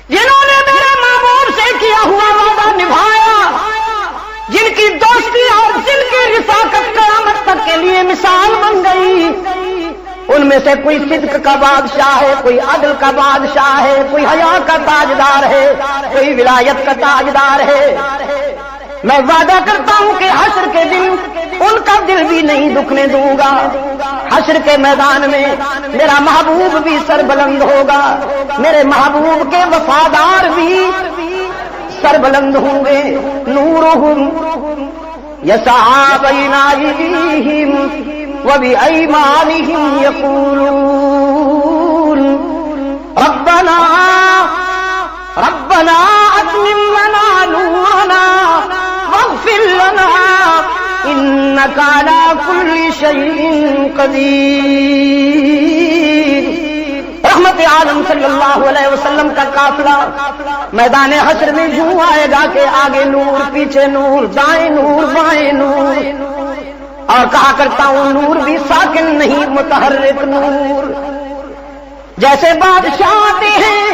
جنہوں نے میرے محبوب سے کیا ہوا وعدہ نبھایا، جن کی دوستی اور جن کی رفاقت قیامت تک کے لیے مثال بن گئی، ان میں سے کوئی صدق کا بادشاہ ہے، کوئی عدل کا بادشاہ ہے، کوئی حیا کا تاجدار ہے، کوئی ولایت کا تاجدار ہے۔ میں وعدہ کرتا ہوں کہ حشر کے دن ان کا دل بھی نہیں دکھنے دوں گا، حشر کے میدان میں میرا محبوب بھی سربلند ہوگا، میرے محبوب کے وفادار بھی سربلند ہوں گے۔ نورہم یسعی بین ایدیہم وبأیمانہم یقولون ربنا ربنا اتمم لنا نورنا واغفر لنا انک علی کل شیء قدیر۔ رحمت عالم صلی اللہ علیہ وسلم کا قافلہ میدان حشر میں یوں آئے گا کہ آگے نور، پیچھے نور، دائیں نور، بائیں نور، اور کہا کرتا ہوں نور بھی ساکن نہیں، متحرک نور۔ جیسے بادشاہ آتے ہیں،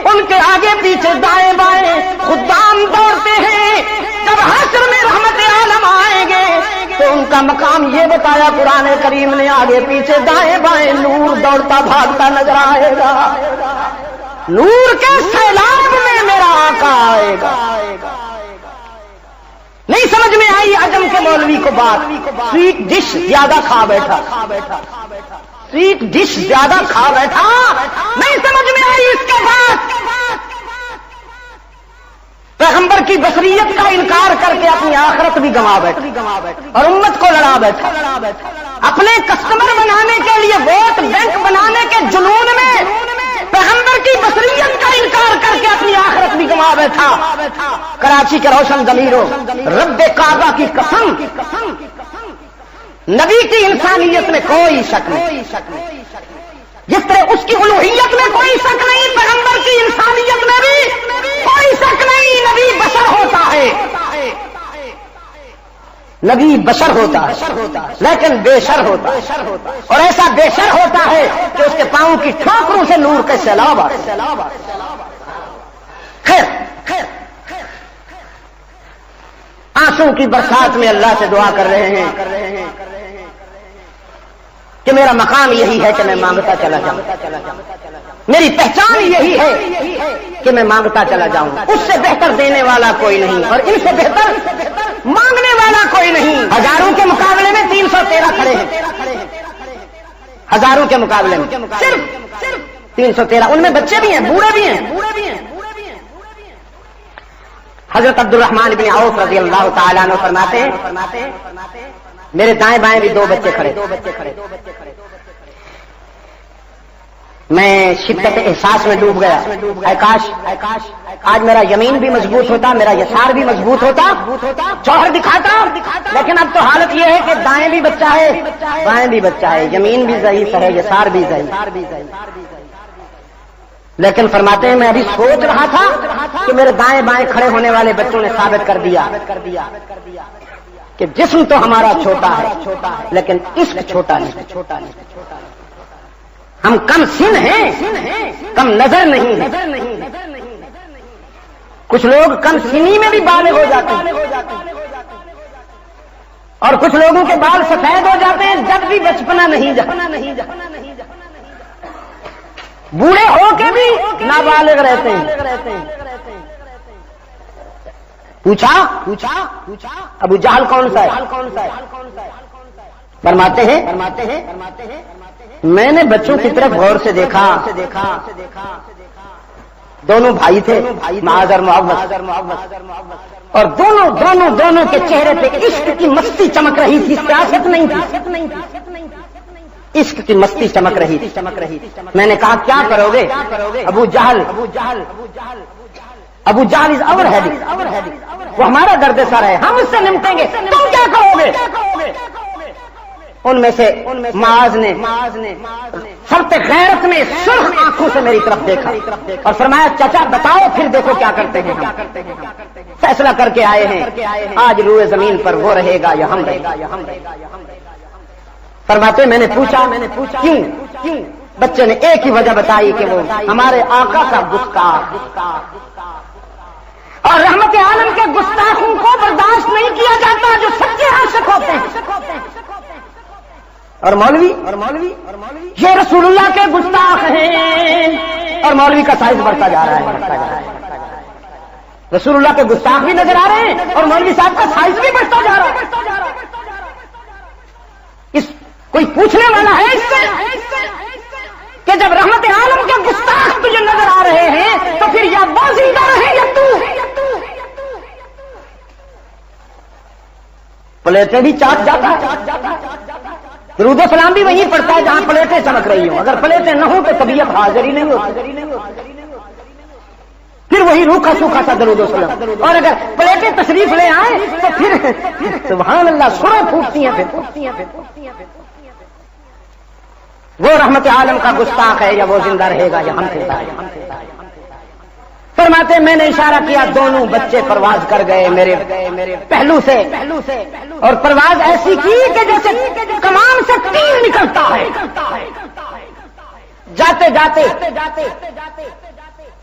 ان کے آگے پیچھے دائیں بائیں خدام دوڑتے ہیں، جب حشر میں رحمت عالم آئیں گے تو ان کا مقام یہ بتایا قرآن کریم نے، آگے پیچھے دائیں بائیں نور دوڑتا بھاگتا نظر آئے گا، نور کے سیلاب میں میرا آقا آئے گا۔ نہیں سمجھ میں آئی عجم کے مولوی کو بات، سویٹ ڈش زیادہ کھا بیٹھا، سویٹ ڈش زیادہ کھا بیٹھا، نہیں سمجھ میں آئی اس کے بعد پیغمبر کی بصریت کا انکار کر کے اپنی آخرت بھی گنوا بیٹھا اور امت کو لڑا بیٹھا، اپنے کسٹمر بنانے کے لیے، ووٹ بینک بنانے کے جنون میں پیغمبر کی بصریت کا انکار کر کے اپنی آخرت بھی گنوا بیٹھا۔ کراچی کے روشن ضمیروں، رب کعبہ کی قسم، نبی کی انسانیت میں کوئی شک نہیں، جس طرح اس کی الوہیت میں کوئی شک نہیں، پیغمبر کی انسانیت میں بھی کوئی شک نہیں۔ نبی بشر ہوتا ہے، نبی بشر ہوتا ہے لیکن بے شر ہوتا ہے، اور ایسا بے شر ہوتا ہے کہ اس کے پاؤں کی ٹھوکروں سے نور کے سیلاب آتے۔ خیر، آنسو کی برسات میں اللہ سے دعا کر رہے ہیں کہ میرا مقام یہی ہے کہ میں مانگتا چلا جاؤں، میری پہچان یہی ہے کہ میں مانگتا چلا جاؤں، اس سے بہتر دینے والا کوئی نہیں اور ان سے بہتر مانگنے والا کوئی نہیں۔ ہزاروں کے مقابلے میں 313 کھڑے ہیں، ہزاروں کے مقابلے میں صرف 313، ان میں بچے بھی ہیں، بوڑھے بھی ہیں۔ حضرت عبد الرحمن بن عوف رضی اللہ تعالیٰ عنہ فرماتے ہیں میرے دائیں بائیں بھی 2 بچے کھڑے، میں شدت احساس میں ڈوب گیا. اے کاش آج میرا یمین بھی مضبوط ہوتا, میرا یسار بھی مضبوط ہوتا, جوہر دکھاتا. لیکن اب تو حالت یہ ہے کہ دائیں بھی بچہ ہے, بائیں بھی بچہ ہے, یمین بھی ضعیف ہے, یسار بھی ضعیف. لیکن فرماتے ہیں میں ابھی سوچ رہا تھا کہ میرے دائیں بائیں کھڑے ہونے والے بچوں نے ثابت کر دیا کہ جسم تو ہمارا چھوٹا ہے لیکن عشق چھوٹا نہیں. ہم کم سن ہیں, کم نظر نہیں ہیں. کچھ لوگ کم سنی میں بھی بالغ ہو جاتے ہیں اور کچھ لوگوں کے بال سفید ہو جاتے ہیں جب بھی بچپنا نہیں جاتا. بوڑھے ہو کے بھی نابالغ رہتے ہیں. پوچھا ابو جہل کون سا ہے؟ فرماتے ہیں میں نے بچوں کی طرف غور سے دیکھا. دونوں بھائی تھے, معاذ اور معوذ, اور دونوں کے چہرے پہ عشق کی مستی چمک رہی تھی, سیاست نہیں تھی. عشق کی مستی چمک رہی تھی. میں نے کہا کیا کرو گے؟ ابو جہل از اور ہے, وہ ہمارا درد سر ہے, ہم اس سے نمٹیں گے, تم کیا کرو گے؟ ان میں سے معاذ نے سب غیرت میں سرخ آنکھوں سے میری طرف دیکھا اور فرمایا چچا بتاؤ پھر دیکھو کیا کرتے ہیں. فیصلہ کر کے آئے ہیں, آج روئے زمین پر وہ رہے گا یا ہم رہے گا. فرماتے میں نے پوچھا کیوں؟ بچے نے ایک ہی وجہ بتائی کہ وہ ہمارے آقا کا گستاخ اور رحمت عالم کے گستاخوں کو برداشت نہیں کیا جاتا جو سچے عاشق ہوتے ہیں. اور مولوی یہ رسول اللہ کے گستاخ ہیں, اور مولوی کا سائز بڑھتا جا رہا ہے. رسول اللہ کے گستاخ بھی نظر آ رہے ہیں اور مولوی صاحب کا سائز بھی بڑھتا جا رہا ہے. کوئی پوچھنے والا ہے اس سے کہ جب رحمت عالم کے گستاخ تجھے نظر آ رہے ہیں تو پھر یا وہ زندہ رہے یا تو. پلیٹیں بھی چاٹ جاتا ہے, درود و سلام بھی وہیں پڑتا ہے جہاں پلیٹیں چمک رہی ہوں. اگر پلیٹیں نہ ہوں تو طبیعت حاضر ہی نہیں ہوتی, پھر وہی روکھا سوکھا سا درود و سلام. اور اگر پلیٹیں تشریف لے آئیں تو پھر سبحان اللہ سریں پھوٹتی ہیں. وہ رحمت عالم کا گستاخ ہے یا وہ زندہ رہے گا یا ہم زندہ رہے گا. فرماتے میں نے اشارہ کیا, دونوں بچے پرواز کر گئے میرے پہلو سے, اور پرواز ایسی کی کہ جیسے کمان سے تیر نکلتا ہے. جاتے جاتے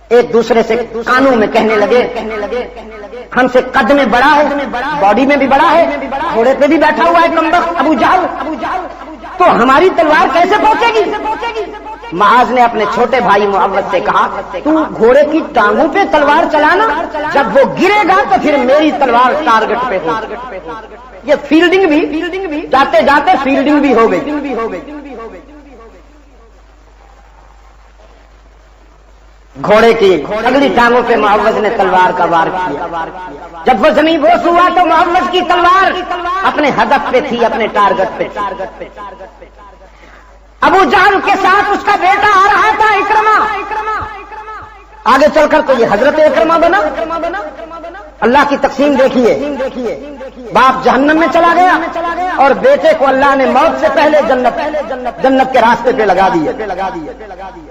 ایک دوسرے سے کانوں میں کہنے لگے ہم سے قد میں بڑا ہے, باڈی میں بھی بڑا ہے, گھوڑے پہ بھی بیٹھا ہوا ہے کمبخت ابو جہل, تو ہماری تلوار کیسے پہنچے گی؟ معاذ نے اپنے چھوٹے بھائی معوذ سے کہا تو گھوڑے کی ٹانگوں پہ تلوار چلانا, جب وہ گرے گا تو پھر میری تلوار ٹارگٹ پہ ہوگی. یہ فیلڈنگ بھی جاتے جاتے فیلڈنگ بھی ہو گئی. گھوڑے کی اگلی ٹانگوں پہ معوذ نے تلوار کا وار کیا. جب وہ زمین بوس ہوا تو معوذ کی تلوار اپنے ہدف پہ تھی, اپنے ٹارگٹ پہ. ابو جہل کے ساتھ اس کا بیٹا آ رہا تھا اکرمہ. آگے چل کر تو یہ حضرت اکرمہ بنا. اللہ کی تقسیم دیکھیے, باپ جہنم میں چلا گیا اور بیٹے کو اللہ نے موت سے پہلے جنت کے راستے پہ لگا دیے.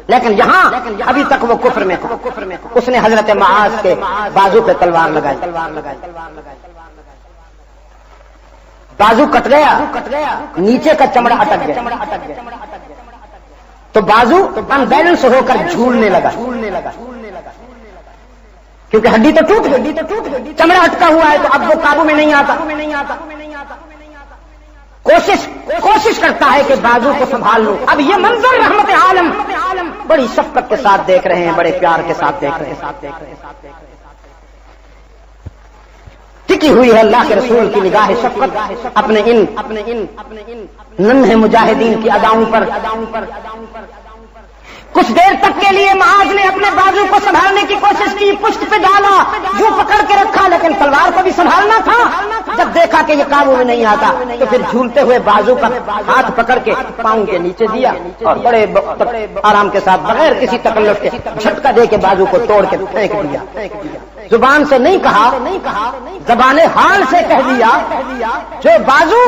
لیکن یہاں ابھی تک وہ کفر میں تھا. اس نے حضرت معاذ کے بازو پہ تلوار لگائی. بازو کٹ گیا, نیچے کا چمڑا اٹک گیا, تو بازو ان بیلنس ہو کر جھولنے لگا کیونکہ ہڈی تو ٹوٹ گئی, چمڑا اٹکا ہوا ہے تو اب وہ قابو میں نہیں آتا. کوشش کرتا ہے کہ بازو کو سنبھال لوں. اب یہ منظر رحمت عالم بڑی شفقت کے ساتھ دیکھ رہے ہیں, بڑے پیار کے ساتھ دیکھ رہے ہیں. ٹکی ہوئی ہے اللہ کے رسول کی نگاہ شفقت اپنے ان ننھے مجاہدین کی اداؤں پر. کچھ دیر تک کے لیے معاذ نے اپنے بازو کو سنبھالنے کی کوشش کی, پشت پہ ڈالا, یوں پکڑ کے رکھا, لیکن تلوار کو بھی سنبھالنا تھا. جب دیکھا کہ کہ یہ قابو میں نہیں آتا تو پھر جھولتے ہوئے بازو کا ہاتھ پکڑ کے پاؤں کے نیچے دیا اور بڑے آرام کے ساتھ بغیر کسی تکلف کے جھٹکا دے کے بازو کو توڑ کے پھینک دیا. زبان سے نہیں کہا, زبان حال سے کہہ دیا جو بازو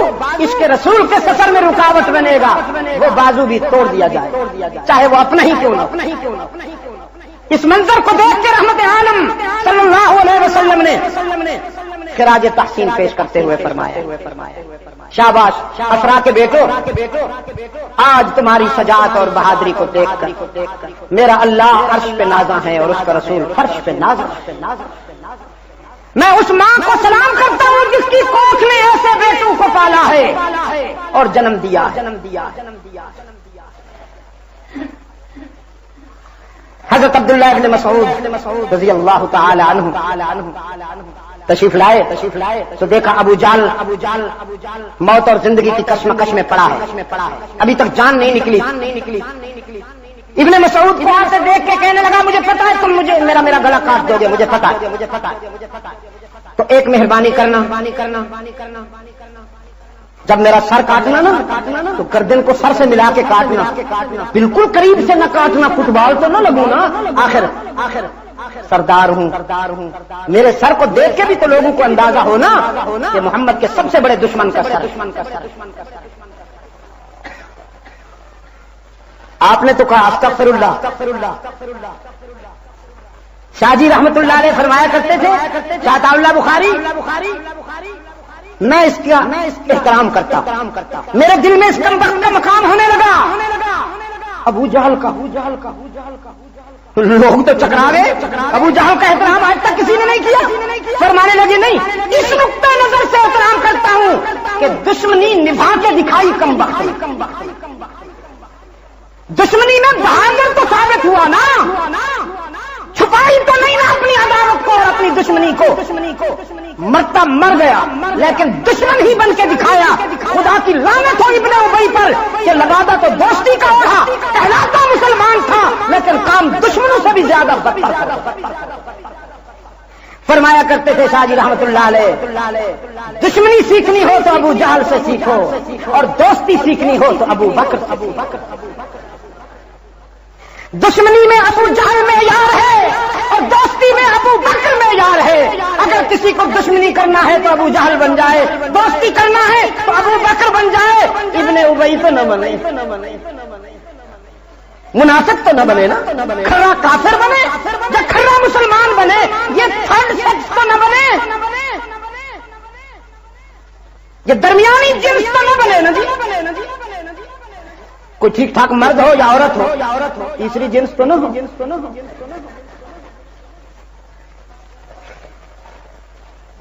اس کے رسول کے سفر میں رکاوٹ بنے گا وہ بازو بھی توڑ دیا جائے, چاہے وہ اپنا ہی کیوں نہ. اس منظر کو دیکھ کے رحمت عالم صلی اللہ علیہ وسلم نے خراج تحسین پیش کرتے ہوئے فرمایا, شاباش اسرا کے بیٹو, آج تمہاری شجاعت اور بہادری کو دیکھ کر میرا اللہ عرش پہ نازاں ہے اور اس کا رسول فرش پہ نازاں. میں اس ماں کو سلام کرتا ہوں جس کی کوکھ نے ایسے بیٹوں کو پالا ہے اور جنم دیا. حضرت عبداللہ ابن مسعود رضی اللہ تعالی عنہ تشریف لائے تو دیکھا ابو جہل موت اور زندگی کی کشمکش میں پڑا ہے, ابھی تک جان نہیں نکلی. ابن مسعود کو آتے دیکھ کے کہنے لگا مجھے پتا ہے تم مجھے میرا گلا کاٹ دو گے, مجھے پتا ہے, تو ایک مہربانی کرنا, جب میرا سر کاٹنا نا تو گردن کو سر سے ملا کے کاٹنا, بالکل قریب سے نہ کاٹنا, فٹ بال تو نہ لگوں نا, آخر سردار ہوں, میرے سر کو دیکھ کے بھی تو لوگوں کو اندازہ ہونا کہ محمد کے سب سے بڑے دشمن کا سر. آپ نے تو کہا استغفر اللہ. شاہ جی رحمت اللہ علیہ فرمایا کرتے تھے, شاہ اللہ بخاری, میں اس کا احترام کرتا, میرے دل میں اس کمبخت کا مقام ہونے لگا. ابو جہل کا لوگ تو چکرا گئے, ابو جہل کا احترام آج تک کسی نے نہیں کیا. فرمانے لگے نہیں, اس نقطۂ نظر سے احترام کرتا ہوں کہ دشمنی نبھا کے دکھائی کمبخت. دشمنی میں بہادر تو ثابت ہوا نا, چھپائی تو نہیں نا اپنی عداوت کو اور اپنی دشمنی کو. مرتا مر گیا لیکن دشمن ہی بن کے دکھایا. خدا کی لعنت ہو ابن ابی پر کہ لگاتا تو دوستی کا اوڑھا, کہلاتا مسلمان تھا لیکن کام دشمنوں سے بھی زیادہ بدتر کرتا. فرمایا کرتے تھے شاہ جی رحمت اللہ علیہ, دشمنی سیکھنی ہو تو ابو جہل سے سیکھو اور دوستی سیکھنی ہو تو ابو بکر سے. دشمنی میں ابو جہل معیار ہے اور دوستی میں ابو بکر معیار ہے. اگر کسی کو دشمنی کرنا ہے تو ابو جہل بن جائے, دوستی کرنا ہے تو ابو بکر بن جائے. ابن ابی تو نہ بنے, منافق تو نہ بنے نا, کھرا کافر بنے یا کھرا مسلمان بنے, یہ تھرڈ سیکس تو نہ بنے, یہ درمیانی جنس تو نہ بنے نا جی. کوئی ٹھیک ٹھاک مرد ہو یا عورت ہو, تیسری جنس تو نہ ہو.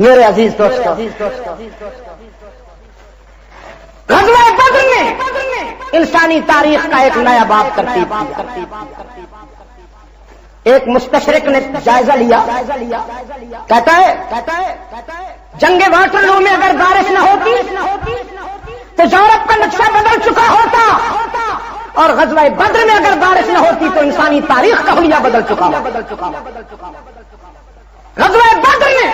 میرے عزیز دوستو, غزوہ بدر میں انسانی تاریخ کا ایک نیا باب ترتیب کیا. ایک مستشرق نے جائزہ لیا, کہتا ہے جنگ واٹرلو میں اگر بارش نہ ہوتی تو یورپ کا نقشہ بدل چکا ہوتا, اور غزوہ بدر میں اگر بارش نہ ہوتی تو انسانی تاریخ کا حلیہ بدل چکا ہوتا. غزوہ بدر میں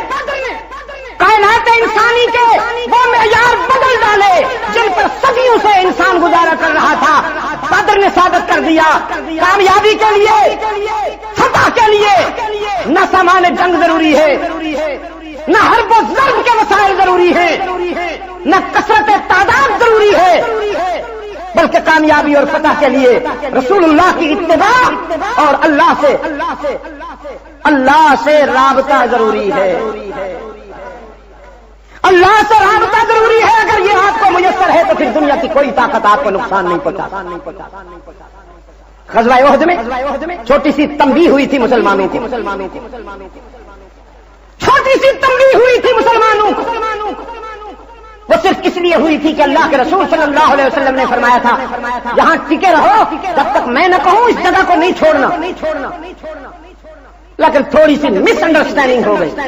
کائنات انسانی کے وہ معیار بدل ڈالے جن پر صدیوں سے انسان گزارا کر رہا تھا. بدر نے ثابت کر دیا کامیابی کے لیے, فتح کے لیے نہ سامان جنگ ضروری ہے, نہ حرب و ضرب کے وسائل ضروری ہیں, نہ کثرت تعداد ضروری ہے, بلکہ کامیابی اور فتح کے لیے رسول اللہ کی اتباع اور اللہ سے رابطہ ضروری ہے. اللہ سے رابطہ ضروری ہے. اگر یہ آپ کو میسر ہے تو پھر دنیا کی کوئی طاقت آپ کو نقصان نہیں پہنچا. غزوہ احد میں چھوٹی سی تنبیہ ہوئی تھی مسلمانوں کی, چھوٹی سی تنبیہ ہوئی تھی مسلمانوں کو. وہ صرف اس لیے ہوئی تھی کہ اللہ کے رسول صلی اللہ علیہ وسلم نے فرمایا تھا یہاں ٹکے رہو جب تک میں نہ کہوں اس جگہ کو نہیں چھوڑنا. لیکن تھوڑی سی مس انڈرسٹینڈنگ ہو گئی.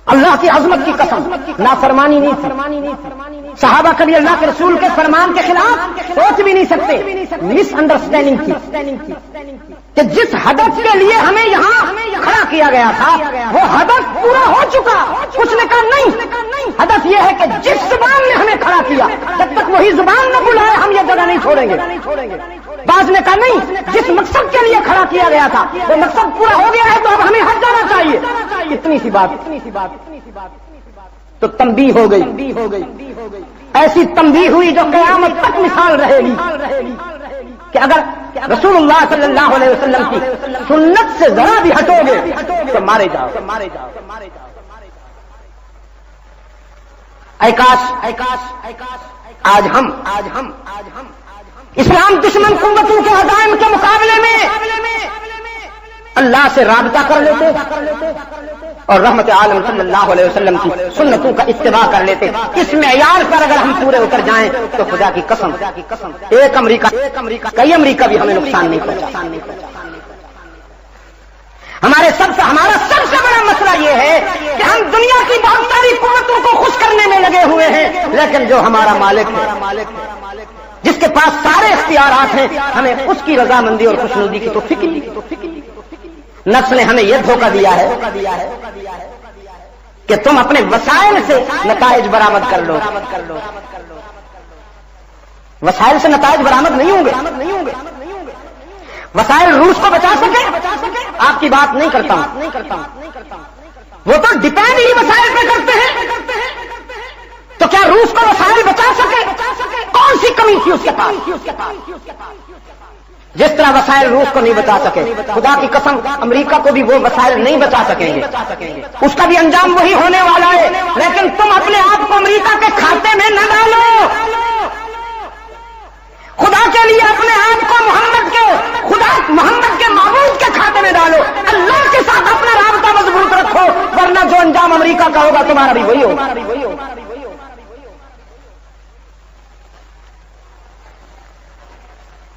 اللہ کی عظمت کی قسم نافرمانی نہیں تھی. صحابہ کبھی اللہ کے رسول کے فرمان کے خلاف سوچ بھی نہیں سکتے. مس انڈرسٹینڈنگ تھی کہ جس ہدف کے لیے ہمیں یہاں کھڑا کیا گیا تھا وہ ہدف پورا ہو چکا. اس نے کہا نہیں، ہدف یہ ہے کہ جس زبان نے ہمیں کھڑا کیا جب تک وہی زبان نہ بلائے ہم یہ جگہ نہیں چھوڑیں گے. بعض نے کہا نہیں، جس مقصد کے لیے کھڑا کیا گیا تھا وہ مقصد پورا ہو گیا ہے تو اب ہمیں ہٹ جانا چاہیے. اتنی سی بات تو تنبیہ ہو گئی. ایسی تنبیہ ہوئی جو قیامت تک مثال رہے گی کہ اگر رسول اللہ صلی اللہ علیہ وسلم کی سنت سے ذرا بھی ہٹو گے تو مارے جاؤ. اے کاش آج ہم اسلام دشمن قوتوں کے عزائم کے مقابلے میں اللہ سے رابطہ کر لیتے اور رحمت عالم صلی اللہ علیہ وسلم کی سنتوں کا اتباع کر لیتے. اس معیار پر اگر ہم پورے اتر جائیں تو خدا کی قسم ایک امریکہ کئی امریکہ بھی ہمیں نقصان نہیں پہنچا. ہمارا سب سے بڑا مسئلہ یہ ہے کہ ہم دنیا کی بہت ساری قوتوں کو خوش کرنے میں لگے ہوئے ہیں، لیکن جو ہمارا مالک ہے، جس کے پاس سارے اختیارات ہیں، ہمیں اس کی رضامندی اور خوشنودی کی تو فکر نہیں. نفس نے ہمیں یہ دھوکہ دیا ہے کہ تم اپنے وسائل سے نتائج برآمد کر لو. وسائل سے نتائج برآمد نہیں ہوں گے. وسائل روس کو بچا سکے آپ کی بات نہیں کرتا ہوں. وہ تو ڈپینڈ ہی وسائل پہ کرتے ہیں. تو کیا روس کو وسائل بچا سکے؟ کون سی کمی تھی اس کے پاس؟ جس طرح وسائل روس کو نہیں بچا سکے، خدا کی قسم امریکہ کو بھی وہ وسائل نہیں بچا سکیں گے. اس کا بھی انجام وہی ہونے والا ہے. لیکن تم اپنے آپ کو امریکہ کے کھاتے میں نہ ڈالو. خدا کے لیے اپنے آپ کو محمد کے معبود کے کھاتے میں ڈالو. اللہ کے ساتھ اپنا رابطہ مضبوط رکھو، ورنہ جو انجام امریکہ کا ہوگا تمہارا بھی وہی ہوگا.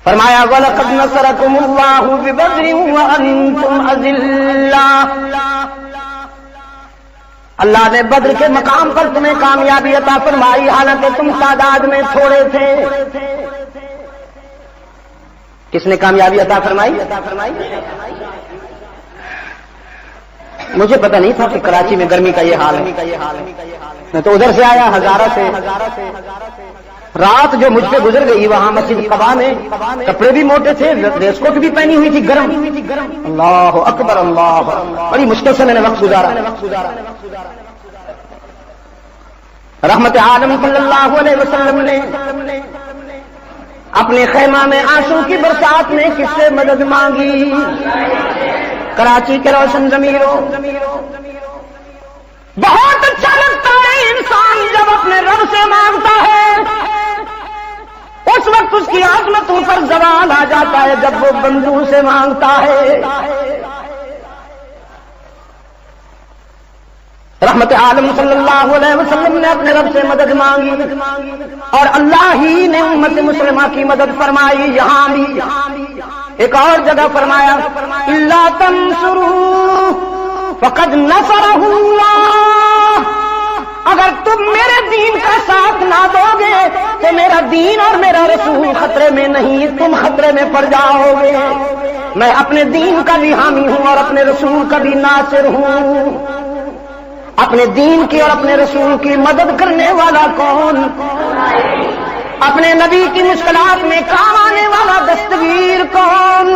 فرمایا وَلَقَدْ نَصَرَكُمُ اللَّهُ بِبَدْرٍ وَأَنْتُمْ أَذِلَّةٌ. اللہ نے بدر کے مقام پر تمہیں کامیابی عطا فرمائی حالانکہ تم تعداد میں تھوڑے تھے. کس نے کامیابی عطا فرمائی؟ مجھے پتہ نہیں تھا کہ کراچی میں گرمی کا یہ حال ہے. میں تو ادھر سے آیا ہزارہ سے. رات جو مجھ پہ گزر گئی وہاں مسجد قباء میں کپڑے بھی موٹے تھے، ڈریس کوٹ بھی پہنی ہوئی تھی گرم. اللہ اکبر اللہ، بڑی مشکل سے میں نے وقت گزارا. رحمت عالم صلی اللہ علیہ وسلم نے اپنے خیمہ میں آنسو کی برسات میں کس سے مدد مانگی؟ کراچی کے روشن ضمیروں، بہت اچھا لگتا ہے انسان جب اپنے رب سے مانگتا ہے. اس وقت اس کی عظمتوں پر زوال آ جاتا ہے جب وہ بندوں سے مانگتا ہے. رحمت عالم صلی اللہ علیہ وسلم نے اپنے رب سے مدد مانگی اور اللہ ہی نے امت مسلمہ کی مدد فرمائی. یہاں بھی ایک اور جگہ فرمایا الا تنصروا فقد نصرہ اللہ. اگر تم میرے دین کا ساتھ نہ دو گے تو میرا دین اور میرا رسول خطرے میں نہیں، تم خطرے میں پڑ جاؤ گے. میں اپنے دین کا بھی حامی ہوں اور اپنے رسول کا بھی ناصر ہوں. اپنے دین کی اور اپنے رسول کی مدد کرنے والا کون؟ اپنے نبی کی مشکلات میں کام آنے والا دستگیر کون؟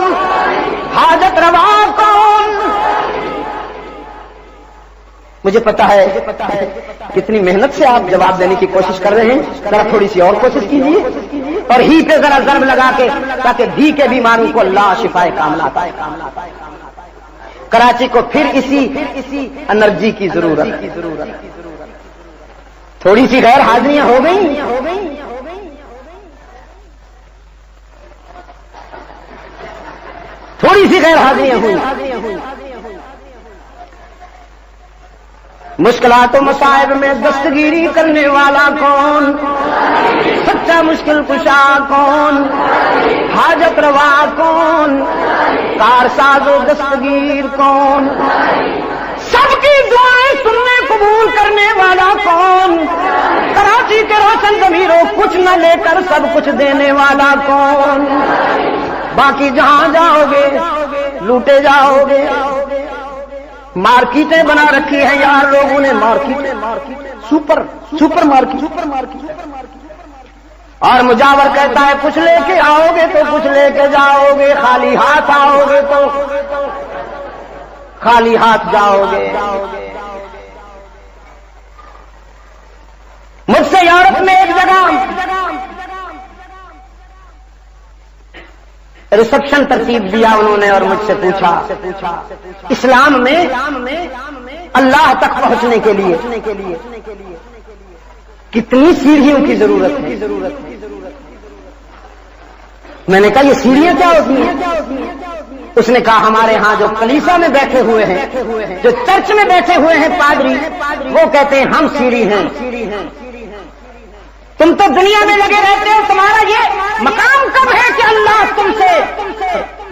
حاجت روا کون؟ مجھے پتا ہے کتنی محنت سے آپ جواب دینے کی کوشش کر رہے ہیں. ذرا تھوڑی سی اور کوشش کیجیے اور ہی پہ ذرا ضرب لگا کے تاکہ بھی کے بیماروں کو اللہ شفائے کاملہ عطا فرمائے. کراچی کو پھر اسی انرجی کی ضرورت. تھوڑی سی غیر حاضریاں ہو گئی، تھوڑی سی غیر حاضریاں ہوئی. مشکلات و مصائب میں دستگیری کرنے والا کون؟ سچا مشکل کشا کون؟ حاجت روا کون؟ کارساز و دستگیر کون؟ سب کی دعائیں سننے قبول کرنے والا کون؟ کراچی کے روشن ضمیروں کچھ نہ لے کر سب کچھ دینے والا کون؟ باقی جہاں جاؤ گے لوٹے جاؤ گے. مارکیٹیں بنا رکھی ہیں یار لوگوں نے، مارکیٹیں، سپر مارکیٹ، اور مجاور کہتا ہے کچھ لے کے آؤ گے تو کچھ لے کے جاؤ گے، خالی ہاتھ آؤ گے تو خالی ہاتھ جاؤ گے۔ مجھ سے یورپ میں ایک جگہ ریسپشن ترتیب دیا انہوں نے، اور مجھ سے پوچھا اسلام میں اللہ تک پہنچنے کے لیے کتنی سیڑھیوں کی ضرورت ہے؟ میں نے کہا یہ سیڑھیاں کیا ہوتی ہیں؟ اس نے کہا ہمارے ہاں جو کلیسا میں بیٹھے ہوئے ہیں، جو چرچ میں بیٹھے ہوئے ہیں پادری، وہ کہتے ہیں ہم سیڑھی ہیں، تم تو دنیا میں لگے رہتے ہو، تمہارا یہ مقام کب ہے کہ اللہ تم سے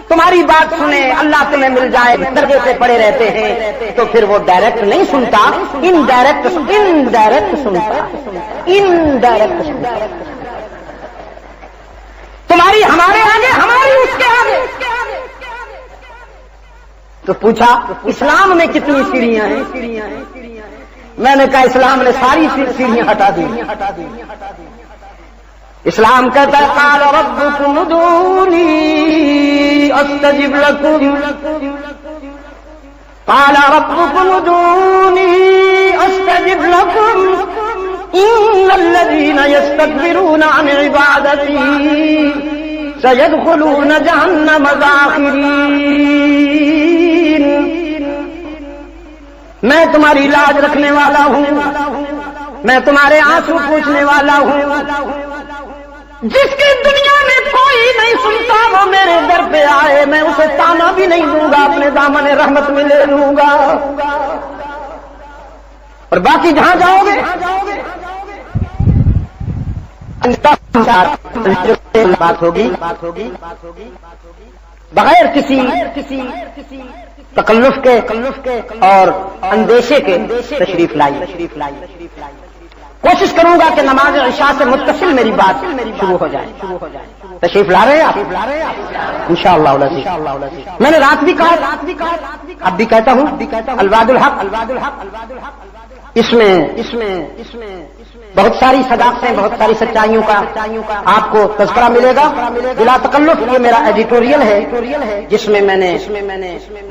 تمہاری بات سنے، اللہ تمہیں مل جائے؟ درجے سے پڑے رہتے ہیں تو پھر وہ ڈائریکٹ نہیں سنتا، انڈائریکٹ سنتا۔ تمہاری ہمارے آگے، ہماری اس کے آگے۔ تو پوچھا اسلام میں کتنی سیڑھیاں ہیں؟ میں نے کہا اسلام نے ساری سیڑھیاں ہٹا دی۔ اسلام کہتا ہے قال ربکم ادعونی استجب لکم، قال ربکم ادعونی استجب لکم ان الذین یستکبرون عن عبادتی سیدخلون جہنم داخرین۔ میں تمہاری لاج رکھنے والا ہوں، میں تمہارے آنسو پوچھنے والا ہوں، جس کی دنیا میں کوئی نہیں سنتا وہ میرے در پہ آئے، میں اسے تانا بھی نہیں دوں گا، اپنے دامن رحمت میں لے لوں گا۔ اور باقی جہاں جاؤ گے بات ہوگی بغیر کسی تکلف کے اور اندیشے کے تشریف لائی۔ کوشش کروں گا کہ نماز عشاء سے متصل میری بات شروع ہو جائے۔ تشریف لا رہے ہیں آپ انشاءاللہ العزیز۔ میں نے رات بھی کہا، اب بھی کہتا ہوں، الواد الحق، اس میں بہت ساری صداقتیں، بہت ساری سچائیوں کا آپ کو تذکرہ ملے گا بلا تکلف۔ یہ میرا ایڈیٹوریل ہے جس میں میں نے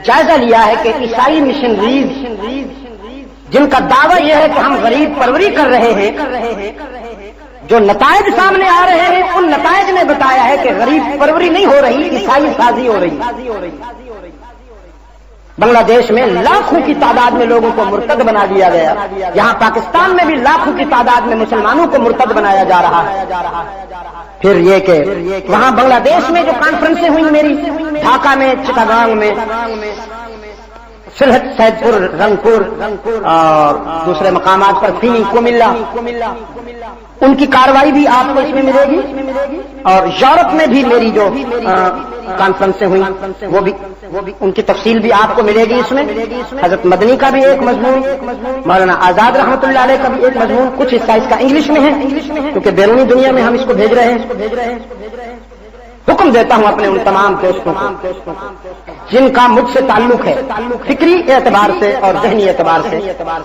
جائزہ لیا ہے کہ عیسائی مشنریز جن کا دعویٰ یہ ہے کہ ہم غریب پروری کر رہے ہیں، جو نتائج سامنے آ رہے ہیں ان نتائج نے بتایا ہے کہ غریب پروری نہیں ہو رہی، عیسائی سازی ہو رہی۔ بنگلہ دیش میں لاکھوں کی تعداد میں لوگوں کو مرتد بنا دیا گیا، یہاں پاکستان میں بھی لاکھوں کی تعداد میں مسلمانوں کو مرتد بنایا جا رہا ہے۔ پھر یہ کہ وہاں بنگلہ دیش میں جو کانفرنسیں ہوئی میری، ڈھاکہ میں، چٹاگانگ میں، سلہٹ، سید پور، رنگپور اور دوسرے مقامات پر تھی، کوملا، ان کی کاروائی بھی آپ کو اس میں ملے گی۔ اور یورپ میں بھی میری جو کانفرنسیں ہوئی وہ بھی ان کی تفصیل بھی آپ کو ملے گی اس میں۔ حضرت مدنی کا بھی ایک مضمون، مولانا آزاد رحمۃ اللہ علیہ کا بھی ایک مضمون، کچھ حصہ اس کا انگلش میں ہے کیونکہ بیرونی دنیا میں ہم اس کو بھیج رہے ہیں۔ حکم دیتا ہوں اپنے ان تمام دوستوں کو جن کا مجھ سے تعلق ہے فکری اعتبار سے اور ذہنی اعتبار سے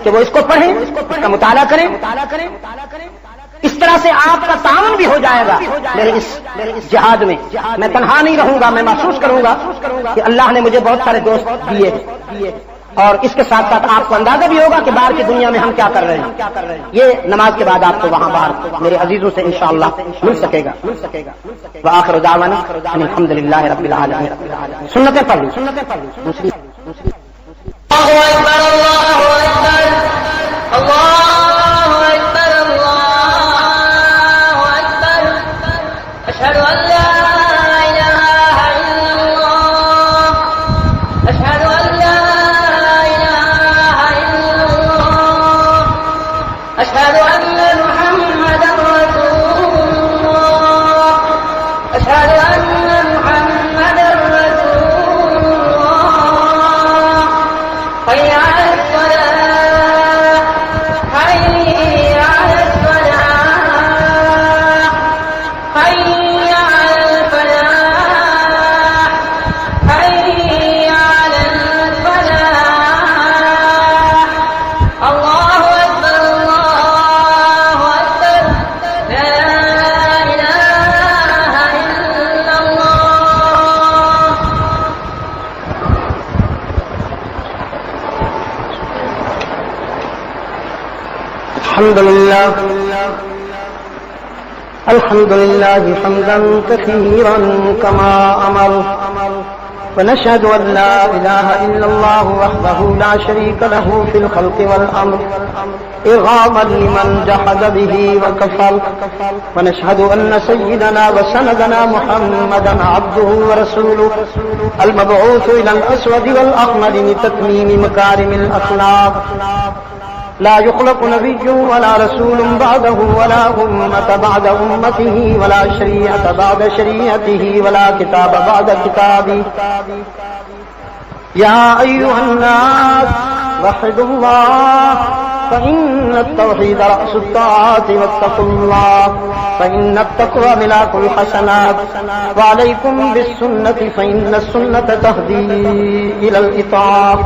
کہ وہ اس کو پڑھیں، اس کا مطالعہ کریں۔ اس طرح سے آپ کا تعاون بھی ہو جائے گا میرے اس جہاد میں۔ میں تنہا نہیں رہوں گا، میں محسوس کروں گا کہ اللہ نے مجھے بہت سارے دوست دیے ہیں، اور اس کے ساتھ ساتھ آپ کو اندازہ بھی ہوگا کہ باہر کی دنیا میں ہم کیا کر رہے ہیں۔ یہ نماز کے بعد آپ کو وہاں باہر میرے عزیزوں سے انشاءاللہ مل سکے گا۔ وآخر دعوانا ان الحمدللہ رب العالمین۔ سنتیں پڑھ لی، دوسری اللہ اکبر، اللہ اکبر، اللہ اکبر، اللہ اکبر، اشہد ان لا الہ الا اللہ، اشہد ان لا الہ الا اللہ، اشہد ان محمدا رسول اللہ، اشہد ان محمدا رسول اللہ، حي على الصلاة، حي على الصلاة، حي على الفلاح، حي على الفلاح، الحمد لله حمدا كثيرا كما أمر ونشهد أن لا إله إلا الله وحده لا شريك له في الخلق والأمر إرغاما لمن جحد به وكفر ونشهد أن سيدنا وسندنا محمدا عبده ورسوله المبعوث إلى الأسود والأحمر لتتميم مكارم الأخلاق لا يخلق نبي ولا رسول بعده ولا أمة بعد أمته ولا شريعة بعد شريعته ولا كتاب بعد كتابه يا أيها الناس وحدوا الله فإن التوحيد رأس الطاعات واتقوا الله فإن التقوى ملاك الحسنات وعليكم بالسنة فإن السنة تهدي إلى الإطاعة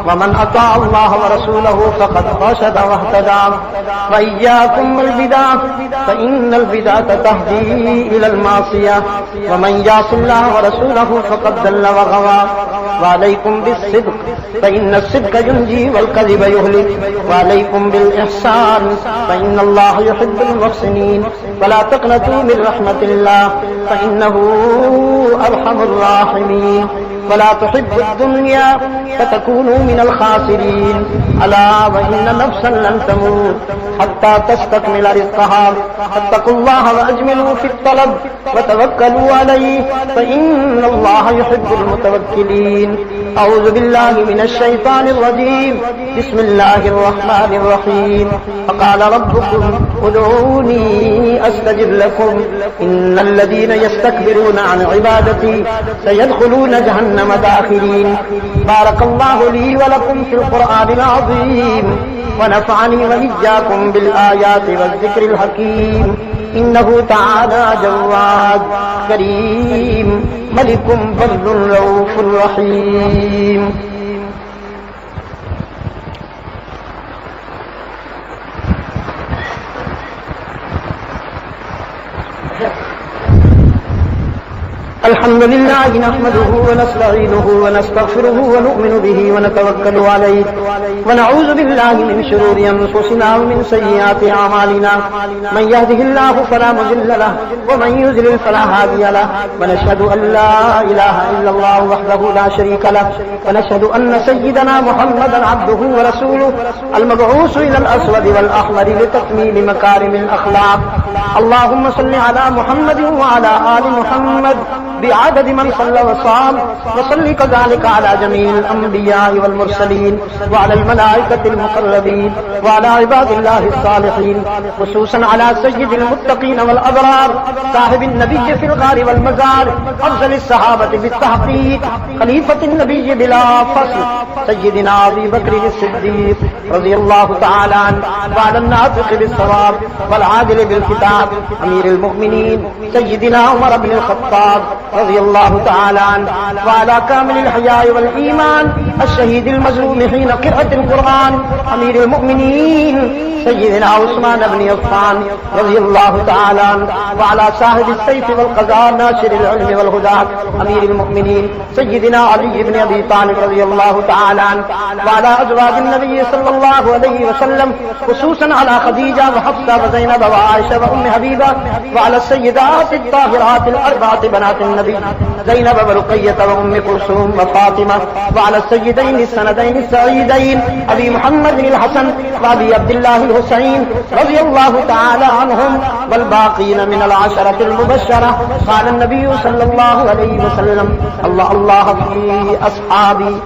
ومن أطاع الله ورسوله فقد رشد واهتدى وإياكم والبدع فإن البدعة تهدي إلى المعصية ومن يعص الله ورسوله فقد ضل وغوى وعليكم بالصدق فإن الصدق ينجي والكذب يهلك وعليكم بالإحسان فإن الله يحب المحسنين ولا تقنطوا من رحمة الله فإنه أرحم الراحمين ولا تحبوا الدنيا فتكونوا من الخاسرين ألا وإن نفسا لن تموت حتى تستكمل رزقها فاتقوا الله وأجملوا في الطلب وتوكلوا عليه فإن الله يحب المتوكلين أعوذ بالله من الشيطان الرجيم بسم الله الرحمن الرحيم فقال ربكم ادعوني أستجب لكم إن الذين يستكبرون عن عبادتي سيدخلون جهنم داخرين بارك الله لي ولكم في القرآن العظيم ونفعني وإياكم بالآيات والذكر الحكيم إنه تعالى جواد كريم ملك بر رؤوف رحيم الحمد لله نحمده ونستعينه ونستغفره ونؤمن به ونتوكل عليه ونعوذ بالله من شرور أنفسنا ومن سيئات أعمالنا من يهده الله فلا مضل له ومن يضلل فلا هادي له ونشهد أن لا إله إلا الله وحده لا شريك له ونشهد أن سيدنا محمدا عبده ورسوله المبعوث إلى الأسود والأحمر لتتميم مكارم الأخلاق اللهم صل على محمد وعلى آل محمد بعدد من صلى وصام وصل كذلك على جميع الأنبياء والمرسلين وعلى الملائكة المقربين وعلى عباد الله الصالحين خصوصا على سيد المتقين والأبرار صاحب النبي في الغار والمزار أفضل الصحابة بالتحقيق خليفة النبي بلا فصل سيدنا أبي بكر الصديق رضي الله تعالى عنه وعلى الناطق بالصواب والعادل بالكتاب أمير المؤمنين سيدنا عمر بن الخطاب رضي الله تعالى عنه وعلى كامل الحياء والإيمان الشهيد المظلوم حين قراءة القرآن أمير المؤمنين سيدنا عثمان بن عفان رضي الله تعالى عنه وعلى صاحب السيف والقضاء ناصر العلم والهدى أمير المؤمنين سيدنا علي بن أبي طالب رضي الله تعالى عنه وعلى أزواج النبي صلى الله عليه وسلم خصوصا على خديجة وحفصة وزينب وعائشة وأم حبيبة وعلى السيدات الطاهرات الأربعة بنات النبي زينب ورقية وأم كلثوم وفاطمة وعلى السيدين السندين السعيدين أبي محمد الحسن وأبي عبد الله الحسين رضي الله تعالى عنهم والباقين من العشرة المبشرة قال النبي صلى الله عليه وسلم الله الله في أصحابي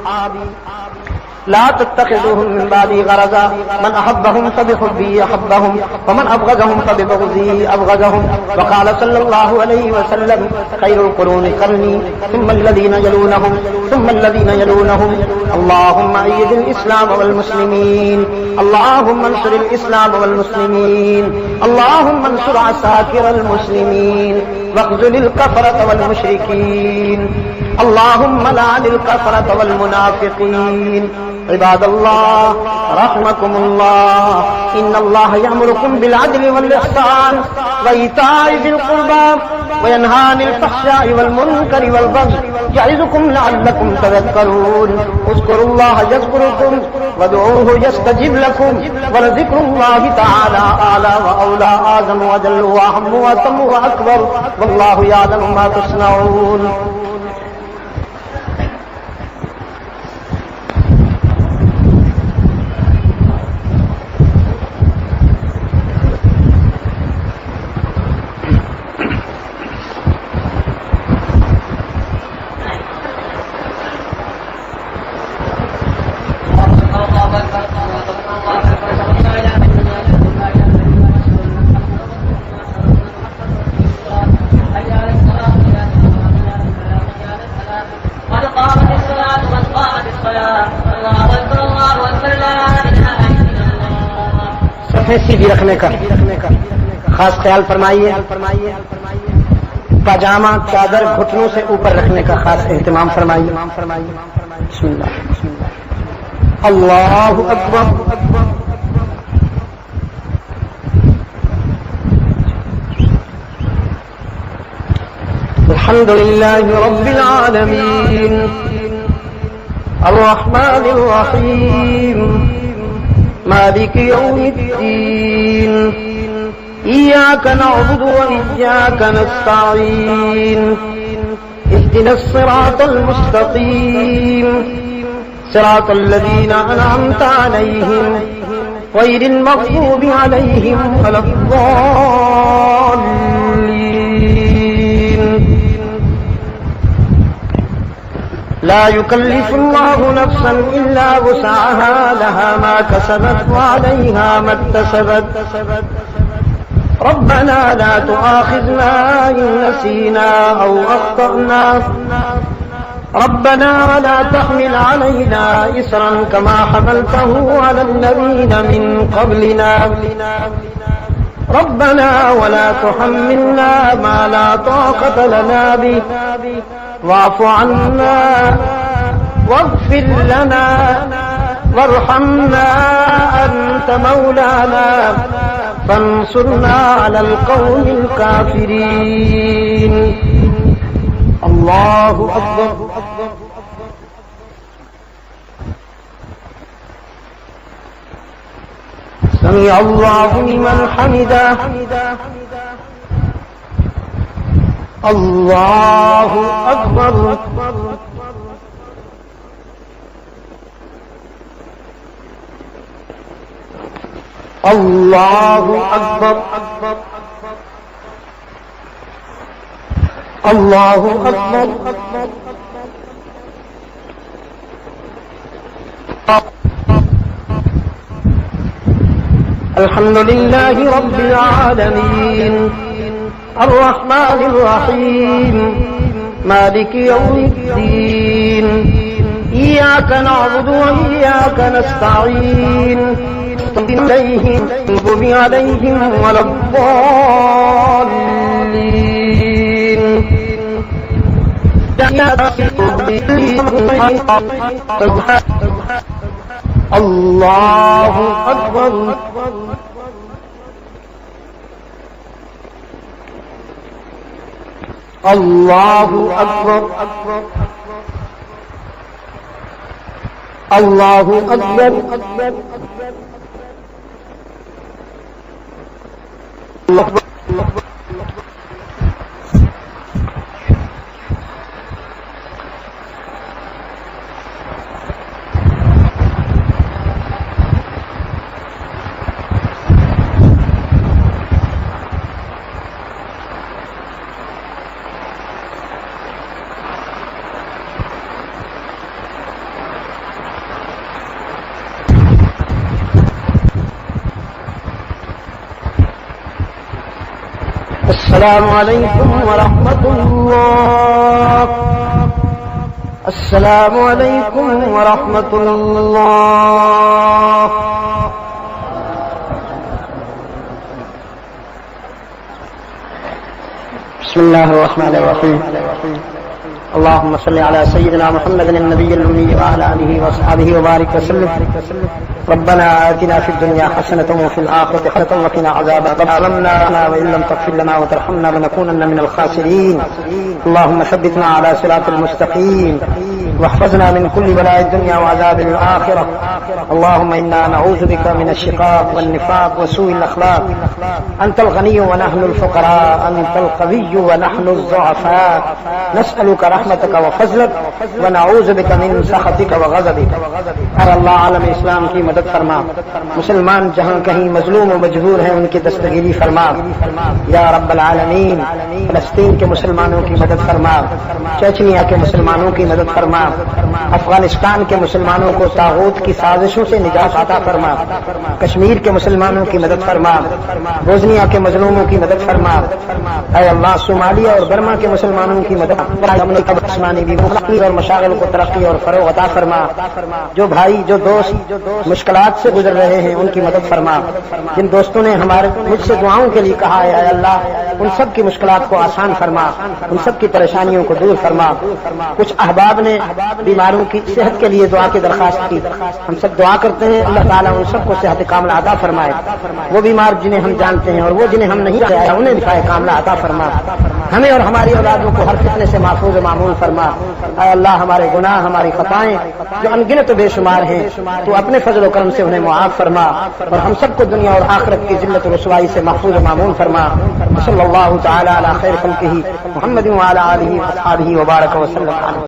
لا تتخذوهم من بعدي غرضا من أحبهم فبحبي أحبهم ومن أبغضهم فببغضي أبغضهم وقال صلى الله عليه وسلم خير القرون قرني ثم الذين يلونهم ثم الذين يلونهم اللهم أيد الإسلام والمسلمين اللهم انصر الإسلام والمسلمين اللهم انصر عساكر المسلمين واخذل الكفرة والمشركين اللهم لعن الكفرة والمنافقين عباد الله رحمكم الله إن الله يأمركم بالعدل والإحسان وإيتاء ذي القربى وينهى عن الفحشاء والمنكر والبغي يعظكم لعلكم تذكرون اذكروا الله يذكركم وادعوه يستجب لكم ولذكر الله تعالى أعلى وأولى أعظم وجل وأهم وأتم وأكبر والله يعلم ما تصنعون. سیدھی رکھنے کا خاص خیال فرمائیے. پاجامہ چادر گھٹنوں سے اوپر رکھنے کا خاص اہتمام فرمائیے. بسم اللہ. اللہ اکبر. الحمد للہ رب العالمین الرحمن الرحیم مالك يوم الدين إياك نعبد وإياك نستعين اهدنا الصراط المستقيم صراط الذين أنعمت عليهم غير المغضوب عليهم ولا الضالين. لا يكلف الله نفسا إلا وسعها لها ما كسبت وعليها ما اكتسبت. ربنا لا تؤاخذنا إن نسينا أو أخطأنا ربنا ولا تحمل علينا إصرا كما حملته على الذين من قبلنا ربنا ولا تحملنا ما لا طاقة لنا به واعف عنا واغفر لنا وارحمنا أنت مولانا فانصرنا على القوم الكافرين. الله أكبر. سمع الله لمن حمده. الله أكبر. الله أكبر. الله أكبر. الحمد لله رب العالمين الرحمن الرحيم مالك يوم الدين إياك نعبد وإياك نستعين المغضوب عليهم ولا الضالين. الله أكبر. الله أكبر. الله أكبر. السلام علیکم ورحمۃ اللہ. السلام علیکم ورحمۃ اللہ. بسم اللہ الرحمن الرحیم. اللهم صل على سيدنا محمد النبي الأمي وعلى آله وصحبه وبارك وسلم. ربنا آتنا في الدنيا حسنة وفي الآخرة حسنة وقنا عذاب النار ظلمنا وإن لم تغفر لنا وترحمنا لنكونن من الخاسرين اللهم ثبتنا على صراط المستقيم واحفظنا من كل بلاء الدنيا وعذاب الآخرة اللهم إنا نعوذ بك من الشقاق والنفاق وسوء الأخلاق أنت الغني ونحن الفقراء أنت القوي ونحن الضعفاء نسألك رحمتك وفضلك ونعوذ بك من سخطك وغضبك اے اللہ عالم اسلام کی مدد فرما مسلمان جہاں کہیں مظلوم و مجبور ہیں ان کی دستگیری فرما یا رب العالمین فلسطین کے مسلمانوں کی مدد فرما چچنیا کے مسلمانوں کی مدد فرما افغانستان کے مسلمانوں کو طاغوت کی سازشوں سے نجات عطا فرما کشمیر کے مسلمانوں کی مدد فرما بوسنیا کے مظلوموں کی مدد فرما اے اللہ صومالیہ اور برما کے مسلمانوں کی مدد آسمانی بھی اور مشاغل کو ترقی اور فروغ عطا فرما جو بھائی جو دوست مشکلات سے گزر رہے ہیں ان کی مدد فرما جن دوستوں نے مجھ سے دعاؤں کے لیے کہا ہے اے اللہ ان سب کی مشکلات کو آسان فرما ان سب کی پریشانیوں کو دور فرما کچھ احباب نے بیماروں کی صحت کے لیے دعا کی درخواست کی ہم سب دعا کرتے ہیں اللہ تعالیٰ ان سب کو صحت کاملہ عطا فرمائے وہ بیمار جنہیں ہم جانتے ہیں اور وہ جنہیں ہم نہیں جانتے انہیں دفاع کاملہ عطا فرما ہمیں اور ہماری اولادوں کو ہر فتنے سے محفوظ و معمول فرما اے اللہ ہمارے گناہ ہماری خطائیں جو انگنت و بے شمار ہیں تو اپنے فضل و کرم سے انہیں معاف فرما اور ہم سب کو دنیا اور آخرت کی ذلت و رسوائی سے محفوظ و معمول فرما صلی اللہ تعالی علی خیر خلقہ محمد وعلی آلہ وصحبہ وبارک وسلم.